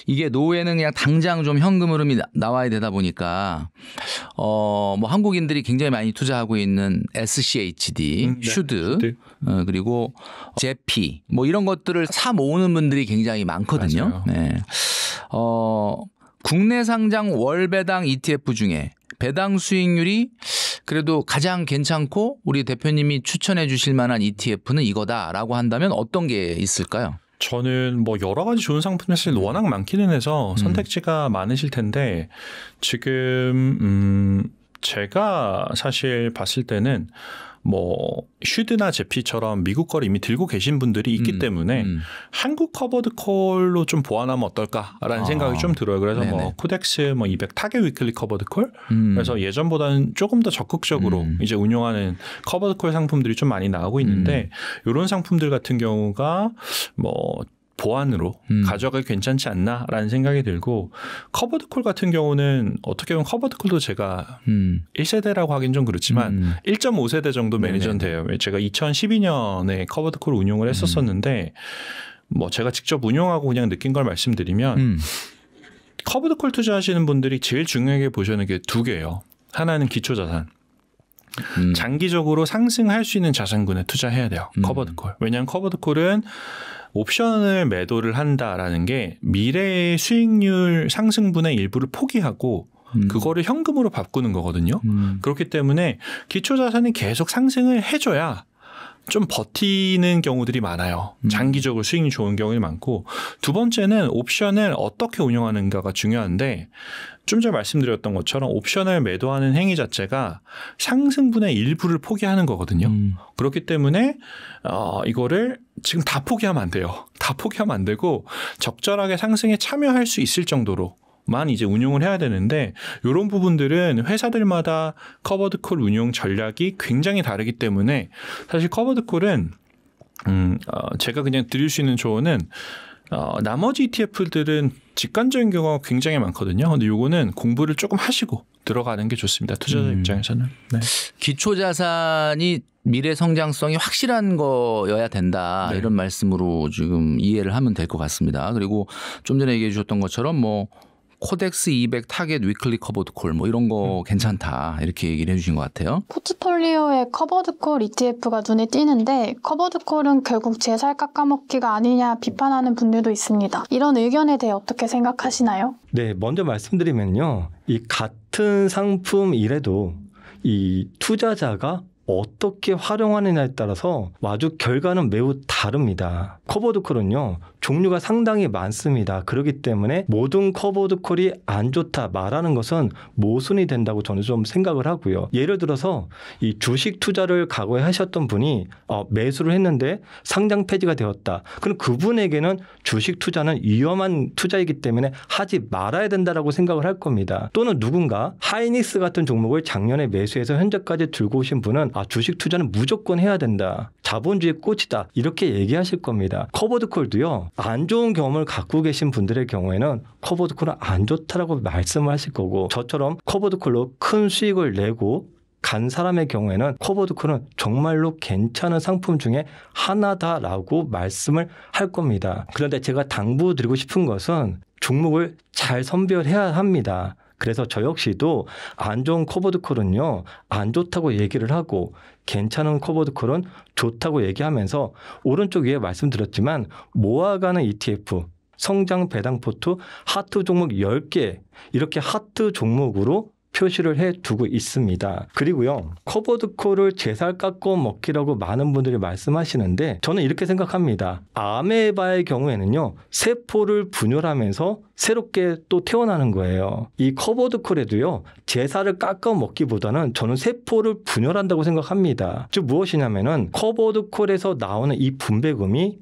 이게 노후에는 그냥 당장 좀 현금 흐름이 나와야 되다 보니까 뭐 한국인들이 굉장히 많이 투자하고 있는 SCHD, 슈드, 그리고 제피 뭐 이런 것들을 사 모으는 분들이 굉장히 많거든요. 네. 국내 상장 월 배당 ETF 중에 배당 수익률이 그래도 가장 괜찮고 우리 대표님이 추천해 주실 만한 ETF는 이거다라고 한다면 어떤 게 있을까요? 저는 뭐 여러 가지 좋은 상품이 사실 워낙 많기는 해서 선택지가 많으실 텐데 지금 제가 사실 봤을 때는 뭐 슈드나 제피처럼 미국 거를 이미 들고 계신 분들이 있기 때문에 한국 커버드 콜로 좀 보완하면 어떨까라는 생각이 좀 들어요. 그래서 네네. 뭐 코덱스 뭐 200 타겟 위클리 커버드 콜 그래서 예전보다는 조금 더 적극적으로 이제 운용하는 커버드 콜 상품들이 좀 많이 나오고 있는데 이런 상품들 같은 경우가 뭐 보완으로 가져가기 괜찮지 않나라는 생각이 들고 커버드콜 같은 경우는 어떻게 보면 커버드콜도 제가 1세대라고 하긴 좀 그렇지만 1.5세대 정도 매니저는 돼요. 제가 2012년에 커버드콜 운용을 했었었는데 뭐 제가 직접 운용하고 그냥 느낀 걸 말씀드리면 커버드콜 투자하시는 분들이 제일 중요하게 보시는 게 두 개예요. 하나는 기초자산. 장기적으로 상승할 수 있는 자산군에 투자해야 돼요. 커버드콜. 왜냐하면 커버드콜은 옵션을 매도를 한다라는 게 미래의 수익률 상승분의 일부를 포기하고 그거를 현금으로 바꾸는 거거든요. 그렇기 때문에 기초자산이 계속 상승을 해줘야 좀 버티는 경우들이 많아요. 장기적으로 수익이 좋은 경우가 많고 두 번째는 옵션을 어떻게 운영하는가가 중요한데 좀 전에 말씀드렸던 것처럼 옵션을 매도하는 행위 자체가 상승분의 일부를 포기하는 거거든요. 그렇기 때문에 이거를 지금 다 포기하면 안 돼요. 다 포기하면 안 되고 적절하게 상승에 참여할 수 있을 정도로만 이제 운용을 해야 되는데 이런 부분들은 회사들마다 커버드콜 운용 전략이 굉장히 다르기 때문에 사실 커버드콜은 제가 그냥 드릴 수 있는 조언은 나머지 ETF들은 직관적인 경우가 굉장히 많거든요. 근데 요거는 공부를 조금 하시고 들어가는 게 좋습니다. 투자자 입장에서는. 네. 기초 자산이 미래 성장성이 확실한 거여야 된다. 네. 이런 말씀으로 지금 이해를 하면 될 것 같습니다. 그리고 좀 전에 얘기해 주셨던 것처럼 뭐 코덱스 200 타겟 위클리 커버드 콜 뭐 이런 거 괜찮다 이렇게 얘기를 해주신 것 같아요. 포트폴리오에 커버드 콜 ETF가 눈에 띄는데 커버드 콜은 결국 제 살 깎아먹기가 아니냐 비판하는 분들도 있습니다. 이런 의견에 대해 어떻게 생각하시나요? 네, 먼저 말씀드리면요. 이 같은 상품이라도 이 투자자가 어떻게 활용하느냐에 따라서 아주 결과는 매우 다릅니다. 커버드콜은요 종류가 상당히 많습니다. 그렇기 때문에 모든 커버드콜이 안 좋다 말하는 것은 모순이 된다고 저는 좀 생각을 하고요. 예를 들어서 이 주식 투자를 과거에 하셨던 분이 매수를 했는데 상장 폐지가 되었다. 그럼 그분에게는 주식 투자는 위험한 투자이기 때문에 하지 말아야 된다라고 생각을 할 겁니다. 또는 누군가 하이닉스 같은 종목을 작년에 매수해서 현재까지 들고 오신 분은 주식 투자는 무조건 해야 된다. 자본주의 꽃이다. 이렇게 얘기하실 겁니다. 커버드콜도요. 안 좋은 경험을 갖고 계신 분들의 경우에는 커버드콜은 안 좋다라고 말씀을 하실 거고 저처럼 커버드콜로 큰 수익을 내고 간 사람의 경우에는 커버드콜은 정말로 괜찮은 상품 중에 하나다라고 말씀을 할 겁니다. 그런데 제가 당부드리고 싶은 것은 종목을 잘 선별해야 합니다. 그래서 저 역시도 안 좋은 커버드콜은요 안 좋다고 얘기를 하고 괜찮은 커버드콜은 좋다고 얘기하면서 오른쪽 위에 말씀드렸지만 모아가는 ETF, 성장 배당 포트, 하트 종목 10개 이렇게 하트 종목으로 표시를 해두고 있습니다. 그리고요. 커버드콜을 제살 깎고 먹기라고 많은 분들이 말씀하시는데 저는 이렇게 생각합니다. 아메바의 경우에는요. 세포를 분열하면서 새롭게 또 태어나는 거예요. 이 커버드콜에도요. 제살을 깎아 먹기보다는 저는 세포를 분열한다고 생각합니다. 즉 무엇이냐면은 커버드콜에서 나오는 이 분배금이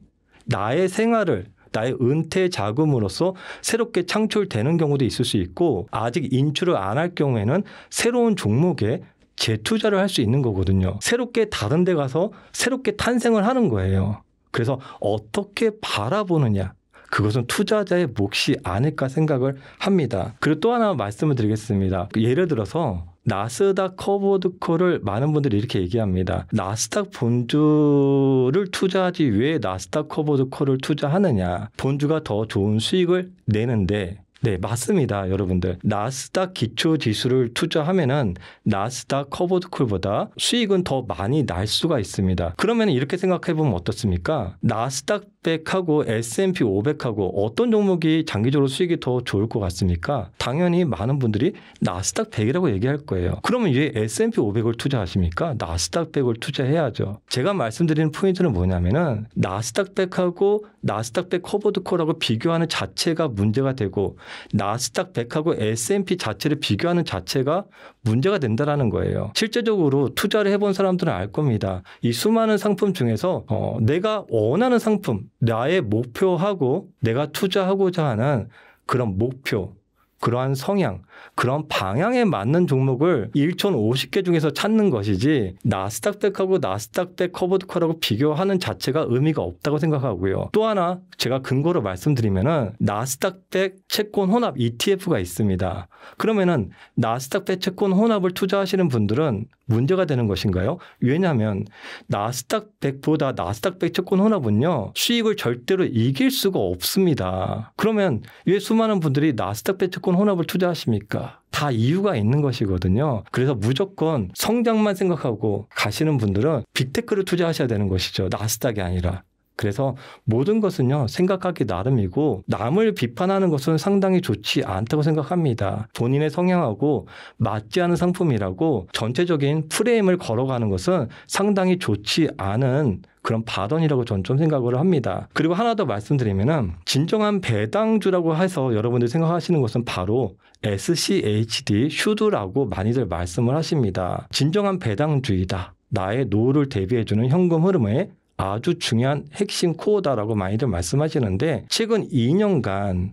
나의 생활을 나의 은퇴 자금으로서 새롭게 창출되는 경우도 있을 수 있고 아직 인출을 안 할 경우에는 새로운 종목에 재투자를 할 수 있는 거거든요. 새롭게 다른 데 가서 새롭게 탄생을 하는 거예요. 그래서 어떻게 바라보느냐. 그것은 투자자의 몫이 아닐까 생각을 합니다. 그리고 또 하나 말씀을 드리겠습니다. 예를 들어서 나스닥 커버드콜을 많은 분들이 이렇게 얘기합니다. 나스닥 본주를 투자하지 왜 나스닥 커버드콜을 투자하느냐. 본주가 더 좋은 수익을 내는데 네, 맞습니다. 여러분들. 나스닥 기초지수를 투자하면은 나스닥 커버드콜보다 수익은 더 많이 날 수가 있습니다. 그러면 이렇게 생각해보면 어떻습니까? 나스닥 100하고 S&P 500하고 어떤 종목이 장기적으로 수익이 더 좋을 것 같습니까? 당연히 많은 분들이 나스닥 100이라고 얘기할 거예요. 그러면 왜 S&P 500을 투자하십니까? 나스닥 100을 투자해야죠. 제가 말씀드리는 포인트는 뭐냐면은 나스닥 100하고 나스닥 100 커버드콜하고 비교하는 자체가 문제가 되고 나스닥 100하고 S&P 자체를 비교하는 자체가 문제가 된다라는 거예요. 실제적으로 투자를 해본 사람들은 알 겁니다. 이 수많은 상품 중에서 내가 원하는 상품, 나의 목표하고 내가 투자하고자 하는 그런 목표, 그러한 성향, 그런 방향에 맞는 종목을 1,050개 중에서 찾는 것이지 나스닥 100하고 나스닥 100 커버드콜하고 비교하는 자체가 의미가 없다고 생각하고요. 또 하나 제가 근거로 말씀드리면은 나스닥 100 채권 혼합 ETF가 있습니다. 그러면은 나스닥 100 채권 혼합을 투자하시는 분들은 문제가 되는 것인가요? 왜냐하면 나스닥 100보다 나스닥 100 채권 혼합은요. 수익을 절대로 이길 수가 없습니다. 그러면 왜 수많은 분들이 나스닥 100 채권 혼합을 투자하십니까? 다 이유가 있는 것이거든요. 그래서 무조건 성장만 생각하고 가시는 분들은 빅테크를 투자하셔야 되는 것이죠. 나스닥이 아니라. 그래서 모든 것은요 생각하기 나름이고 남을 비판하는 것은 상당히 좋지 않다고 생각합니다. 본인의 성향하고 맞지 않은 상품이라고 전체적인 프레임을 걸어가는 것은 상당히 좋지 않은 그런 발언이라고 저는 좀 생각을 합니다. 그리고 하나 더 말씀드리면은 진정한 배당주라고 해서 여러분들이 생각하시는 것은 바로 SCHD, 슈드라고 많이들 말씀을 하십니다. 진정한 배당주의다. 나의 노후를 대비해주는 현금 흐름에 아주 중요한 핵심 코어다라고 많이들 말씀하시는데 최근 2년간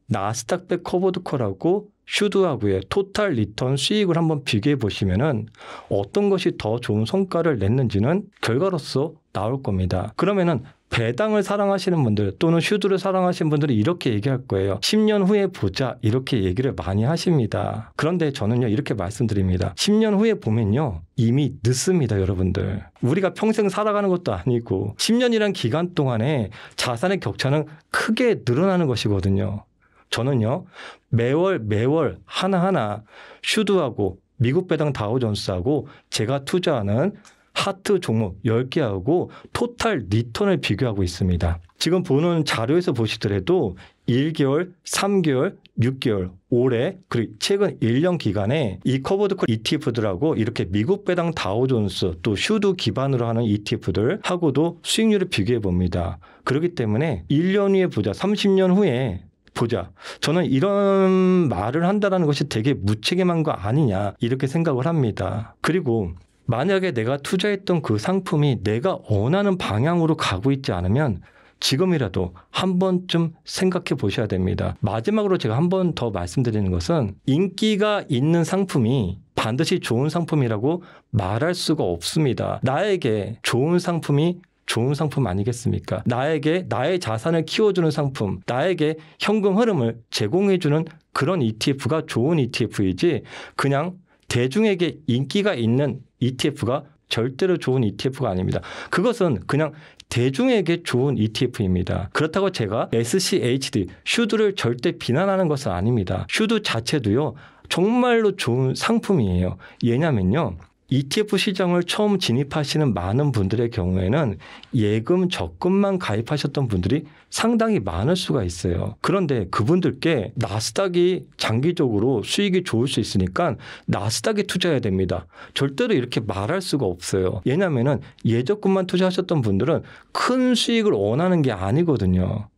나스닥 100 커버드콜하고 슈드하고의 토탈 리턴 수익을 한번 비교해 보시면은 어떤 것이 더 좋은 성과를 냈는지는 결과로서 나올 겁니다. 그러면은 배당을 사랑하시는 분들 또는 슈드를 사랑하시는 분들이 이렇게 얘기할 거예요. 10년 후에 보자 이렇게 얘기를 많이 하십니다. 그런데 저는요 이렇게 말씀드립니다. 10년 후에 보면요 이미 늦습니다. 여러분들. 우리가 평생 살아가는 것도 아니고 10년이란 기간 동안에 자산의 격차는 크게 늘어나는 것이거든요. 저는요 매월 하나하나 슈드하고 미국 배당 다우존스하고 제가 투자하는 하트 종목 10개하고 토탈 리턴을 비교하고 있습니다. 지금 보는 자료에서 보시더라도 1개월, 3개월, 6개월, 올해 그리고 최근 1년 기간에 이 커버드콜 ETF들하고 이렇게 미국 배당 다우존스 또 슈드 기반으로 하는 ETF들하고도 수익률을 비교해 봅니다. 그렇기 때문에 1년 후에 보자, 30년 후에 보자. 저는 이런 말을 한다는 것이 되게 무책임한 거 아니냐 이렇게 생각을 합니다. 그리고 만약에 내가 투자했던 그 상품이 내가 원하는 방향으로 가고 있지 않으면 지금이라도 한 번쯤 생각해 보셔야 됩니다. 마지막으로 제가 한 번 더 말씀드리는 것은 인기가 있는 상품이 반드시 좋은 상품이라고 말할 수가 없습니다. 나에게 좋은 상품이 좋은 상품 아니겠습니까? 나에게 나의 자산을 키워주는 상품, 나에게 현금 흐름을 제공해주는 그런 ETF가 좋은 ETF이지 그냥 대중에게 인기가 있는 ETF가 절대로 좋은 ETF가 아닙니다. 그것은 그냥 대중에게 좋은 ETF입니다. 그렇다고 제가 SCHD, 슈드를 절대 비난하는 것은 아닙니다. 슈드 자체도요, 정말로 좋은 상품이에요. 왜냐면요, ETF 시장을 처음 진입하시는 많은 분들의 경우에는 예금, 적금만 가입하셨던 분들이 상당히 많을 수가 있어요. 그런데 그분들께 나스닥이 장기적으로 수익이 좋을 수 있으니까 나스닥에 투자해야 됩니다. 절대로 이렇게 말할 수가 없어요. 왜냐하면 예적금만 투자하셨던 분들은 큰 수익을 원하는 게 아니거든요.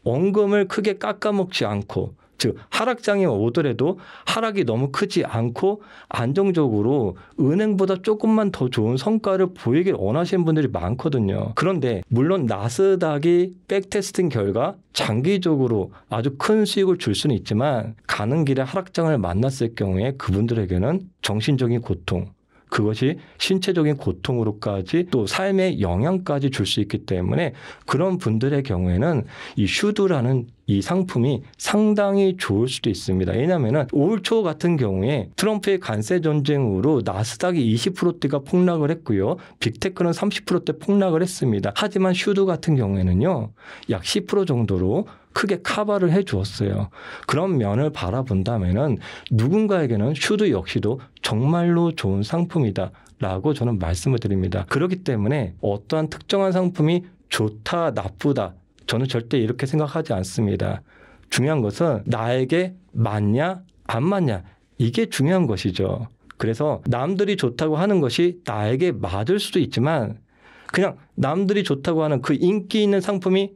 원금을 크게 깎아먹지 않고 즉 하락장이 오더라도 하락이 너무 크지 않고 안정적으로 은행보다 조금만 더 좋은 성과를 보이길 원하시는 분들이 많거든요. 그런데 물론 나스닥이 백테스팅 결과 장기적으로 아주 큰 수익을 줄 수는 있지만 가는 길에 하락장을 만났을 경우에 그분들에게는 정신적인 고통, 그것이 신체적인 고통으로까지 또 삶의 영향까지 줄 수 있기 때문에 그런 분들의 경우에는 이 슈드라는 이 상품이 상당히 좋을 수도 있습니다. 왜냐하면 올 초 같은 경우에 트럼프의 관세 전쟁으로 나스닥이 20%대가 폭락을 했고요. 빅테크는 30%대 폭락을 했습니다. 하지만 슈드 같은 경우에는요. 약 10% 정도로 크게 커버를 해 주었어요. 그런 면을 바라본다면은 누군가에게는 슈드 역시도 정말로 좋은 상품이다라고 저는 말씀을 드립니다. 그렇기 때문에 어떠한 특정한 상품이 좋다, 나쁘다 저는 절대 이렇게 생각하지 않습니다. 중요한 것은 나에게 맞냐, 안 맞냐 이게 중요한 것이죠. 그래서 남들이 좋다고 하는 것이 나에게 맞을 수도 있지만 그냥 남들이 좋다고 하는 그 인기 있는 상품이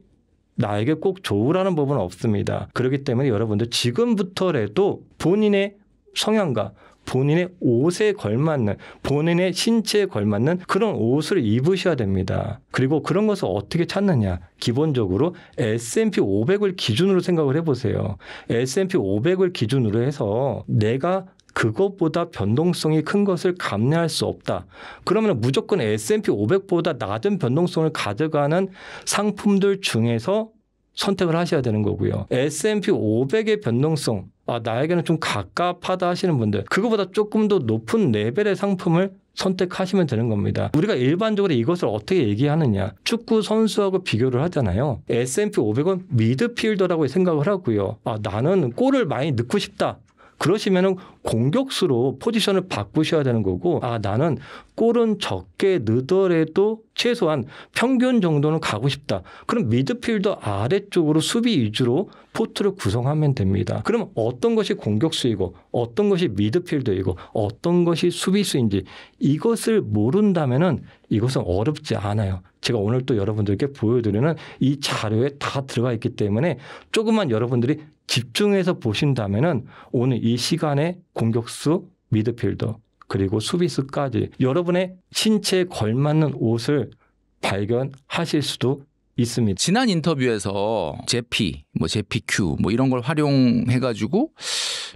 나에게 꼭 좋으라는 법은 없습니다. 그렇기 때문에 여러분들 지금부터라도 본인의 성향과 본인의 옷에 걸맞는 본인의 신체에 걸맞는 그런 옷을 입으셔야 됩니다. 그리고 그런 것을 어떻게 찾느냐. 기본적으로 S&P 500을 기준으로 생각을 해보세요. S&P 500을 기준으로 해서 내가 그것보다 변동성이 큰 것을 감내할 수 없다. 그러면 무조건 S&P 500보다 낮은 변동성을 가져가는 상품들 중에서 선택을 하셔야 되는 거고요. S&P 500의 변동성, 나에게는 좀 갑갑하다 하시는 분들, 그거보다 조금 더 높은 레벨의 상품을 선택하시면 되는 겁니다. 우리가 일반적으로 이것을 어떻게 얘기하느냐. 축구 선수하고 비교를 하잖아요. S&P 500은 미드필더라고 생각을 하고요. 나는 골을 많이 넣고 싶다. 그러시면은 공격수로 포지션을 바꾸셔야 되는 거고, 나는 골은 적게 넣더라도 최소한 평균 정도는 가고 싶다. 그럼 미드필더 아래쪽으로 수비 위주로 포트를 구성하면 됩니다. 그럼 어떤 것이 공격수이고 어떤 것이 미드필더이고 어떤 것이 수비수인지 이것을 모른다면은 이것은 어렵지 않아요. 제가 오늘 또 여러분들께 보여드리는 이 자료에 다 들어가 있기 때문에 조금만 여러분들이 집중해서 보신다면은 오늘 이 시간에 공격수, 미드필더 그리고 수비수까지 여러분의 신체에 걸맞는 옷을 발견하실 수도 있습니다. 지난 인터뷰에서 제피, 제피큐 이런 걸 활용해가지고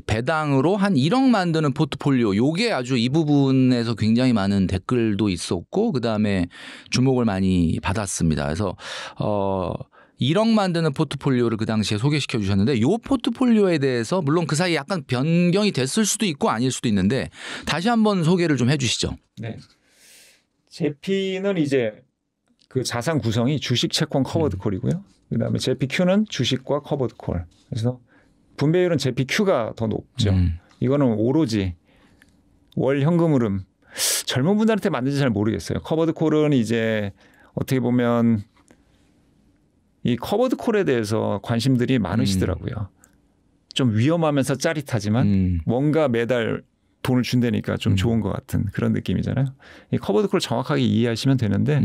배당으로 한 1억 만드는 포트폴리오, 요게 아주 이 부분에서 굉장히 많은 댓글도 있었고 그다음에 주목을 많이 받았습니다. 그래서 1억 만드는 포트폴리오를 그 당시에 소개시켜 주셨는데 이 포트폴리오에 대해서 물론 그 사이에 약간 변경이 됐을 수도 있고 아닐 수도 있는데 다시 한번 소개를 좀 해 주시죠. 네. 제피는 이제 그 자산 구성이 주식, 채권, 커버드 콜이고요. 그다음에 제피큐는 주식과 커버드 콜. 그래서 분배율은 제피큐가 더 높죠. 이거는 오로지 월 현금 흐름. 젊은 분들한테 맞는지 잘 모르겠어요. 커버드 콜은 이제 어떻게 보면 이 커버드 콜에 대해서 관심들이 많으시더라고요. 좀 위험하면서 짜릿하지만 뭔가 매달 돈을 준다니까 좀 좋은 것 같은 그런 느낌이잖아요. 이 커버드 콜을 정확하게 이해하시면 되는데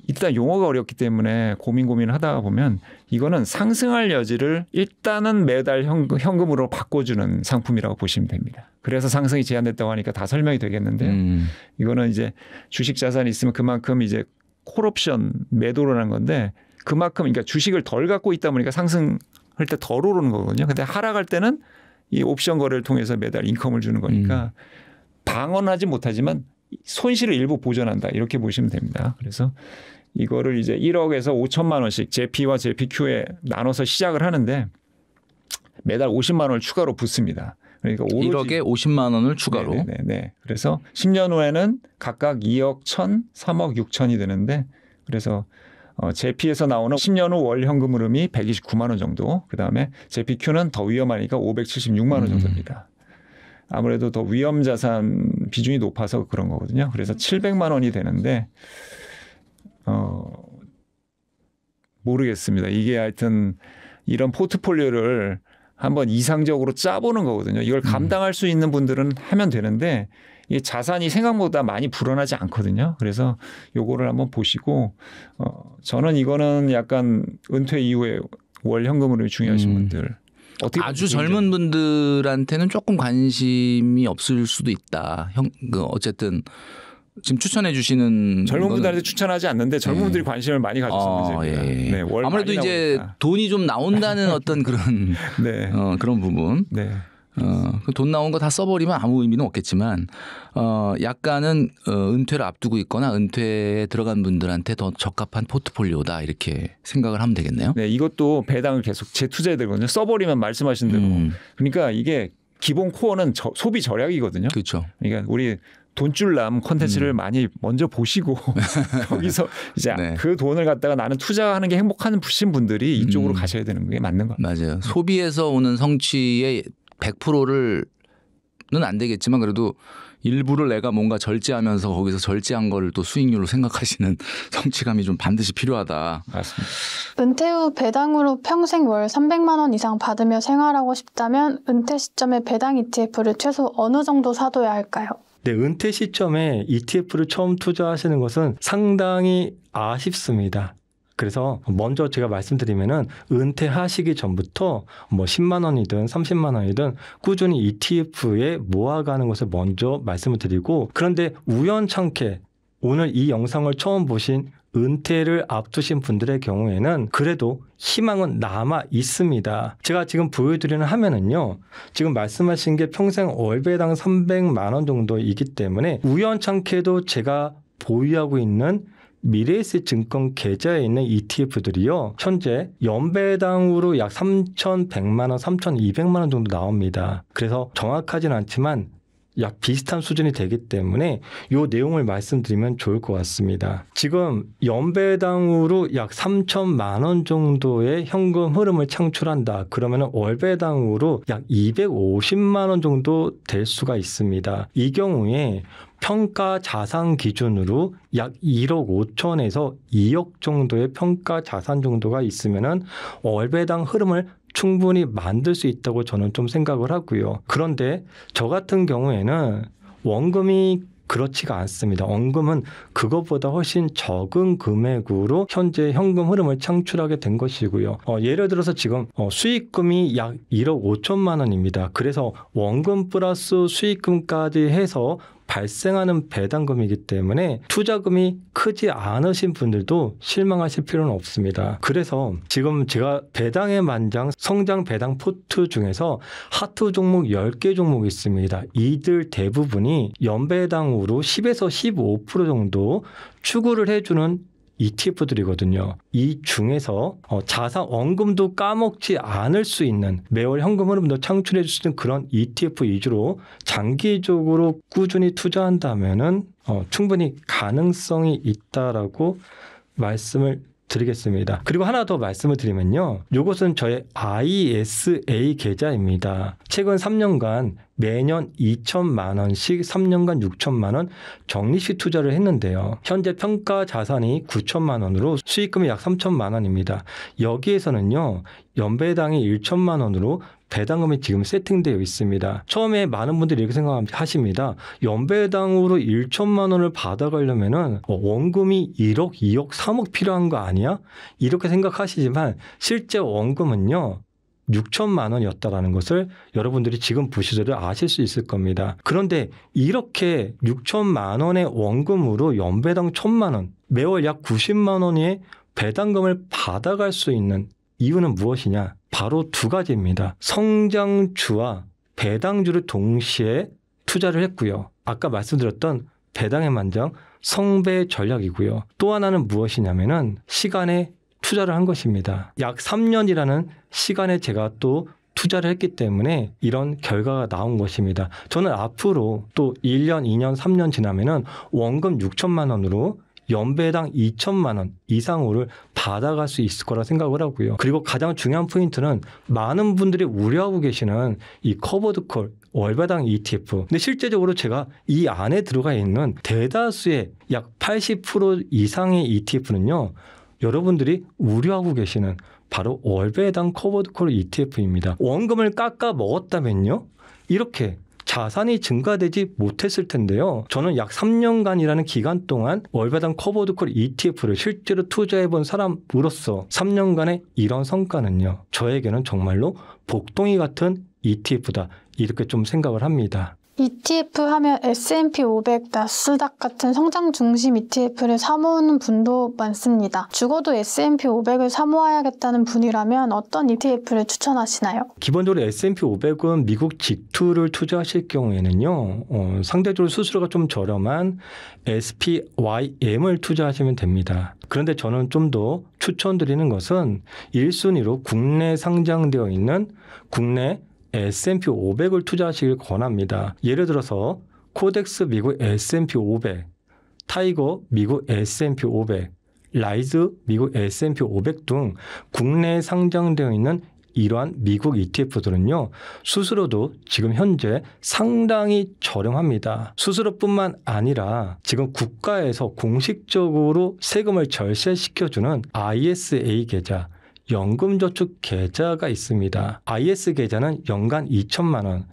일단 용어가 어렵기 때문에 고민을 하다가 보면 이거는 상승할 여지를 일단은 매달 현금으로 바꿔주는 상품이라고 보시면 됩니다. 그래서 상승이 제한됐다고 하니까 다 설명이 되겠는데요. 이거는 이제 주식 자산이 있으면 그만큼 이제 콜옵션 매도라는 건데 그만큼 그러니까 주식을 덜 갖고 있다 보니까 상승할 때 덜 오르는 거거든요. 근데 하락할 때는 이 옵션 거래를 통해서 매달 인컴을 주는 거니까 방어하지 못하지만 손실을 일부 보전한다 이렇게 보시면 됩니다. 그래서 이거를 이제 1억에서 5천만 원씩 JP와 JPQ에 나눠서 시작을 하는데 매달 50만 원을 추가로 붓습니다. 그러니까 1억에 50만 원을 추가로. 네. 그래서 10년 후에는 각각 2억 1천, 3억 6천이 되는데 그래서 JP에서 나오는 10년 후 월 현금 흐름이 129만 원 정도. 그다음에 JPQ는 더 위험하니까 576만 원 정도입니다. 아무래도 더 위험 자산 비중이 높아서 그런 거거든요. 그래서 700만 원이 되는데 모르겠습니다. 이게 하여튼 이런 포트폴리오를 한번 이상적으로 짜보는 거거든요. 이걸 감당할 수 있는 분들은 하면 되는데 이 자산이 생각보다 많이 불어나지 않거든요. 그래서 요거를 한번 보시고 저는 이거는 약간 은퇴 이후에 월 현금으로 중요하신 분들 아주 젊은 분들한테는 조금 관심이 없을 수도 있다. 어쨌든 지금 추천해 주시는 젊은 분들한테 추천하지 않는데 젊은 분들이 관심을 많이 가졌으면 예. 네, 아무래도 이제 나오니까. 돈이 좀 나온다는 어떤 그런 네. 그런 부분. 네. 돈 나온 거 다 써버리면 아무 의미는 없겠지만 약간은 은퇴를 앞두고 있거나 은퇴에 들어간 분들한테 더 적합한 포트폴리오다 이렇게 생각을 하면 되겠네요. 네, 이것도 배당을 계속 재투자해야 되거든요. 써버리면 말씀하신 대로. 그러니까 이게 기본 코어는 소비 절약이거든요. 그렇죠. 그러니까 우리 돈줄남 콘텐츠를 많이 먼저 보시고 거기서 이제 네. 그 돈을 갖다가 나는 투자하는 게 행복한 분들이 이쪽으로 가셔야 되는 게 맞는 것 같아요. 맞아요. 소비에서 오는 성취의 100%는 안 되겠지만 그래도 일부를 내가 뭔가 절제하면서 거기서 절제한 걸 또 수익률로 생각하시는 성취감이 좀 반드시 필요하다. 맞습니다. 은퇴 후 배당으로 평생 월 300만 원 이상 받으며 생활하고 싶다면 은퇴 시점에 배당 ETF를 최소 어느 정도 사둬야 할까요? 네, 은퇴 시점에 ETF를 처음 투자하시는 것은 상당히 아쉽습니다. 그래서 먼저 제가 말씀드리면은 은퇴하시기 전부터 뭐 10만 원이든 30만 원이든 꾸준히 ETF에 모아가는 것을 먼저 말씀을 드리고 그런데 우연찮게 오늘 이 영상을 처음 보신 은퇴를 앞두신 분들의 경우에는 그래도 희망은 남아 있습니다. 제가 지금 보여드리는 화면은요. 지금 말씀하신 게 평생 월배당 300만 원 정도이기 때문에 우연찮게도 제가 보유하고 있는 미래에셋 증권 계좌에 있는 ETF들이요. 현재 연배당으로 약 3,100만 원, 3,200만 원 정도 나옵니다. 그래서 정확하진 않지만 약 비슷한 수준이 되기 때문에 이 내용을 말씀드리면 좋을 것 같습니다. 지금 연배당으로 약 3천만 원 정도의 현금 흐름을 창출한다. 그러면 월배당으로 약 250만 원 정도 될 수가 있습니다. 이 경우에 평가 자산 기준으로 약 1억 5천에서 2억 정도의 평가 자산 정도가 있으면은 월배당 흐름을 충분히 만들 수 있다고 저는 좀 생각을 하고요. 그런데 저 같은 경우에는 원금이 그렇지가 않습니다. 원금은 그것보다 훨씬 적은 금액으로 현재 현금 흐름을 창출하게 된 것이고요. 예를 들어서 지금 수익금이 약 1억 5천만 원입니다. 그래서 원금 플러스 수익금까지 해서 발생하는 배당금이기 때문에 투자금이 크지 않으신 분들도 실망하실 필요는 없습니다. 그래서 지금 제가 배당의 만장 성장 배당 포트 중에서 하트 종목 10개 종목이 있습니다. 이들 대부분이 연배당으로 10에서 15% 정도 추구를 해주는 ETF들이거든요. 이 중에서 자산 원금도 까먹지 않을 수 있는 매월 현금 흐름도 창출해 줄 수 있는 그런 ETF 위주로 장기적으로 꾸준히 투자한다면은 충분히 가능성이 있다라고 말씀을 드리겠습니다. 그리고 하나 더 말씀을 드리면요. 이것은 저의 ISA 계좌입니다. 최근 3년간 매년 2천만 원씩 3년간 6천만 원 적립식 투자를 했는데요. 현재 평가 자산이 9천만 원으로 수익금이 약 3천만 원입니다. 여기에서는요. 연배당이 1천만 원으로 배당금이 지금 세팅되어 있습니다. 처음에 많은 분들이 이렇게 생각하십니다. 연배당으로 1천만 원을 받아가려면은 원금이 1억, 2억, 3억 필요한 거 아니야? 이렇게 생각하시지만 실제 원금은요. 6천만 원이었다라는 것을 여러분들이 지금 보시더라도 아실 수 있을 겁니다. 그런데 이렇게 6천만 원의 원금으로 연배당 1,000만 원, 매월 약 90만 원의 배당금을 받아갈 수 있는 이유는 무엇이냐? 바로 두 가지입니다. 성장주와 배당주를 동시에 투자를 했고요. 아까 말씀드렸던 배당의 만장, 성배 전략이고요. 또 하나는 무엇이냐면은 시간에 투자를 한 것입니다. 약 3년이라는 시간에 제가 또 투자를 했기 때문에 이런 결과가 나온 것입니다. 저는 앞으로 또 1년, 2년, 3년 지나면은 원금 6천만 원으로 연배당 2천만 원 이상으로 받아갈 수 있을 거라 생각을 하고요. 그리고 가장 중요한 포인트는 많은 분들이 우려하고 계시는 이 커버드콜 월배당 ETF. 근데 실제적으로 제가 이 안에 들어가 있는 대다수의 약 80% 이상의 ETF는요. 여러분들이 우려하고 계시는 바로 월배당 커버드콜 ETF입니다. 원금을 깎아 먹었다면요. 이렇게 자산이 증가되지 못했을 텐데요. 저는 약 3년간이라는 기간 동안 월배당 커버드콜 ETF를 실제로 투자해 본 사람으로서 3년간의 이런 성과는요. 저에게는 정말로 복덩이 같은 ETF다. 이렇게 좀 생각을 합니다. ETF 하면 S&P 500, 나스닥 같은 성장 중심 ETF를 사모으는 분도 많습니다. 죽어도 S&P 500을 사모아야겠다는 분이라면 어떤 ETF를 추천하시나요? 기본적으로 S&P 500은 미국 직투를 투자하실 경우에는요. 상대적으로 수수료가 좀 저렴한 SPYM을 투자하시면 됩니다. 그런데 저는 좀 더 추천드리는 것은 1순위로 국내 상장되어 있는 국내 S&P 500을 투자하시길 권합니다. 예를 들어서 코덱스 미국 S&P 500, 타이거 미국 S&P 500, 라이즈 미국 S&P 500 등 국내에 상장되어 있는 이러한 미국 ETF들은요. 수수료도 지금 현재 상당히 저렴합니다. 수수료뿐만 아니라 지금 국가에서 공식적으로 세금을 절세시켜주는 ISA 계좌, 연금저축 계좌가 있습니다. IS 계좌는 연간 2천만 원,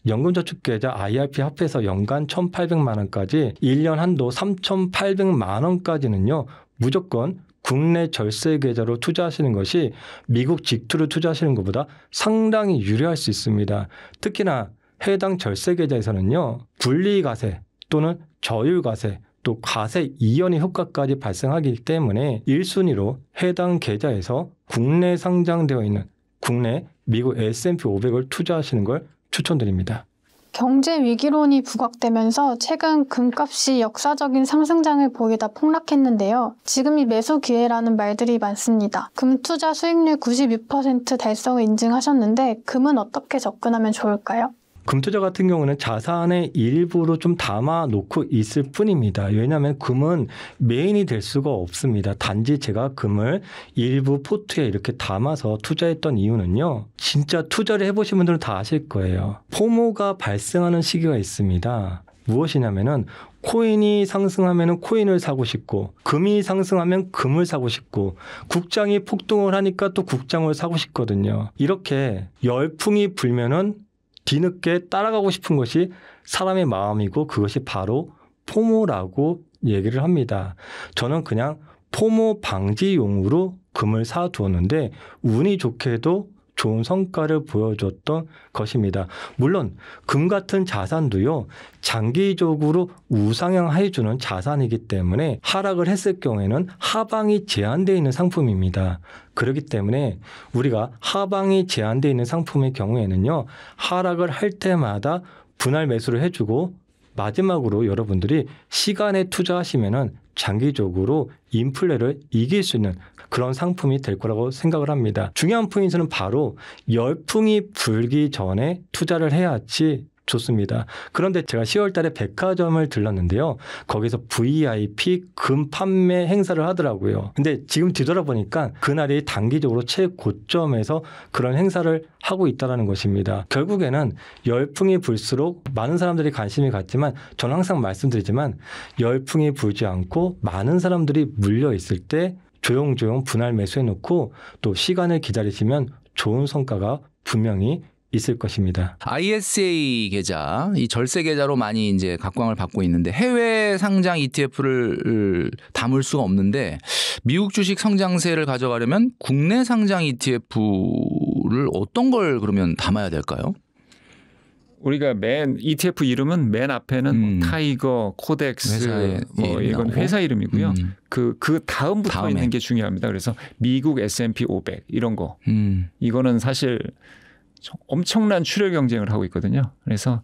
연금저축계좌 IRP 합해서 연간 1,800만 원까지 1년 한도 3,800만 원까지는요. 무조건 국내 절세 계좌로 투자하시는 것이 미국 직투를 투자하시는 것보다 상당히 유리할 수 있습니다. 특히나 해당 절세 계좌에서는요. 분리과세 또는 저율과세 또 과세 이연의 효과까지 발생하기 때문에 1순위로 해당 계좌에서 국내 상장되어 있는 국내 미국 S&P 500을 투자하시는 걸 추천드립니다. 경제 위기론이 부각되면서 최근 금값이 역사적인 상승장을 보이다 폭락했는데요. 지금이 매수 기회라는 말들이 많습니다. 금 투자 수익률 96% 달성을 인증하셨는데 금은 어떻게 접근하면 좋을까요? 금투자 같은 경우는 자산의 일부로 좀 담아놓고 있을 뿐입니다. 왜냐하면 금은 메인이 될 수가 없습니다. 단지 제가 금을 일부 포트에 이렇게 담아서 투자했던 이유는요. 진짜 투자를 해보신 분들은 다 아실 거예요. 포모가 발생하는 시기가 있습니다. 무엇이냐면은 코인이 상승하면 코인을 사고 싶고 금이 상승하면 금을 사고 싶고 국장이 폭등을 하니까 또 국장을 사고 싶거든요. 이렇게 열풍이 불면은 뒤늦게 따라가고 싶은 것이 사람의 마음이고 그것이 바로 포모라고 얘기를 합니다. 저는 그냥 포모 방지용으로 금을 사두었는데 운이 좋게도 좋은 성과를 보여줬던 것입니다. 물론 금 같은 자산도요. 장기적으로 우상향해주는 자산이기 때문에 하락을 했을 경우에는 하방이 제한되어 있는 상품입니다. 그렇기 때문에 우리가 하방이 제한되어 있는 상품의 경우에는요. 하락을 할 때마다 분할 매수를 해주고 마지막으로 여러분들이 시간에 투자하시면은 장기적으로 인플레를 이길 수 있는 그런 상품이 될 거라고 생각을 합니다. 중요한 포인트는 바로 열풍이 불기 전에 투자를 해야지 좋습니다. 그런데 제가 10월 달에 백화점을 들렀는데요. 거기서 VIP 금 판매 행사를 하더라고요. 근데 지금 뒤돌아보니까 그날이 단기적으로 최고점에서 그런 행사를 하고 있다는 것입니다. 결국에는 열풍이 불수록 많은 사람들이 관심이 갖지만 저는 항상 말씀드리지만 열풍이 불지 않고 많은 사람들이 물려 있을 때 조용조용 분할 매수해놓고 또 시간을 기다리시면 좋은 성과가 분명히 있을 것입니다. ISA 계좌, 이 절세 계좌로 많이 이제 각광을 받고 있는데 해외 상장 ETF를 담을 수가 없는데 미국 주식 성장세를 가져가려면 국내 상장 ETF를 어떤 걸 그러면 담아야 될까요? 우리가 맨 ETF 이름은 맨 앞에는 뭐 타이거, 코덱스, 뭐 이건 회사 이름이고요. 그 다음 붙어 있는 게 중요합니다. 그래서 미국 S&P 500 이런 거. 이거는 사실 엄청난 출혈 경쟁을 하고 있거든요. 그래서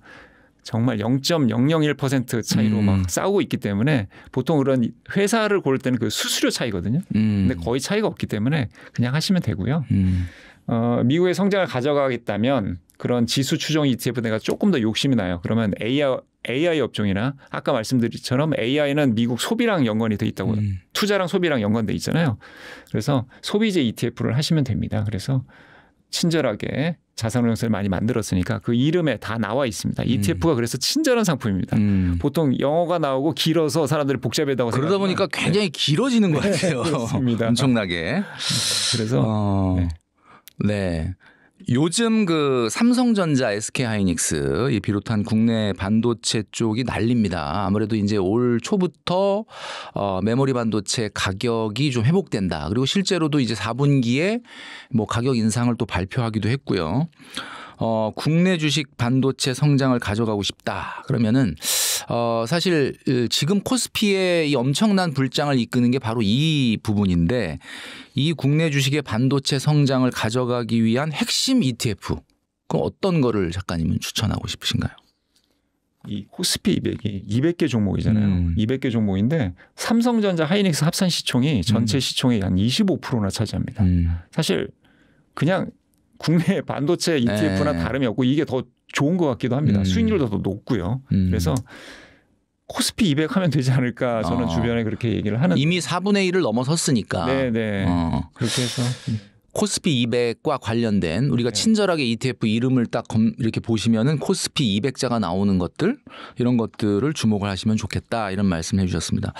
정말 0.001% 차이로 막 싸우고 있기 때문에 보통 그런 회사를 고를 때는 그 수수료 차이거든요. 근데 거의 차이가 없기 때문에 그냥 하시면 되고요. 미국의 성장을 가져가겠다면 그런 지수 추종 ETF 내가 조금 더 욕심이 나요. 그러면 AI 업종이나 아까 말씀드린 AI는 미국 소비랑 연관이 돼 있다고 투자랑 소비랑 연관돼 있잖아요. 그래서 소비재 ETF를 하시면 됩니다. 그래서 친절하게 자산운용사를 많이 만들었으니까 그 이름에 다 나와 있습니다. ETF가 그래서 친절한 상품입니다. 보통 영어가 나오고 길어서 사람들이 복잡하다고 생각하면 그러다 보니까 굉장히 길어지는 것 같아요. 그렇습니다. 엄청나게. 그래서 네. 요즘 그 삼성전자, SK하이닉스 이 비롯한 국내 반도체 쪽이 난립니다. 아무래도 이제 올 초부터 메모리 반도체 가격이 좀 회복된다. 그리고 실제로도 이제 4분기에 뭐 가격 인상을 또 발표하기도 했고요. 국내 주식 반도체 성장을 가져가고 싶다. 그러면은 사실 지금 코스피의 이 엄청난 불장을 이끄는 게 바로 이 부분인데 이 국내 주식의 반도체 성장을 가져가기 위한 핵심 ETF 그럼 어떤 거를 작가님은 추천하고 싶으신가요? 이 코스피 200이 200개 종목이잖아요. 200개 종목인데 삼성전자, 하이닉스 합산 시총이 전체 시총의 한 25%나 차지합니다. 사실 그냥 국내 반도체 ETF나 다름이 없고 이게 더 좋은 것 같기도 합니다. 수익률도 더 높고요. 그래서 코스피 200 하면 되지 않을까 저는 주변에 그렇게 얘기를 하는데 이미 4분의 1을 넘어섰으니까. 네네. 그렇게 해서 코스피 200과 관련된 우리가 친절하게 ETF 이름을 딱 이렇게 보시면은 코스피 200자가 나오는 것들 이런 것들을 주목을 하시면 좋겠다 이런 말씀을 해주셨습니다.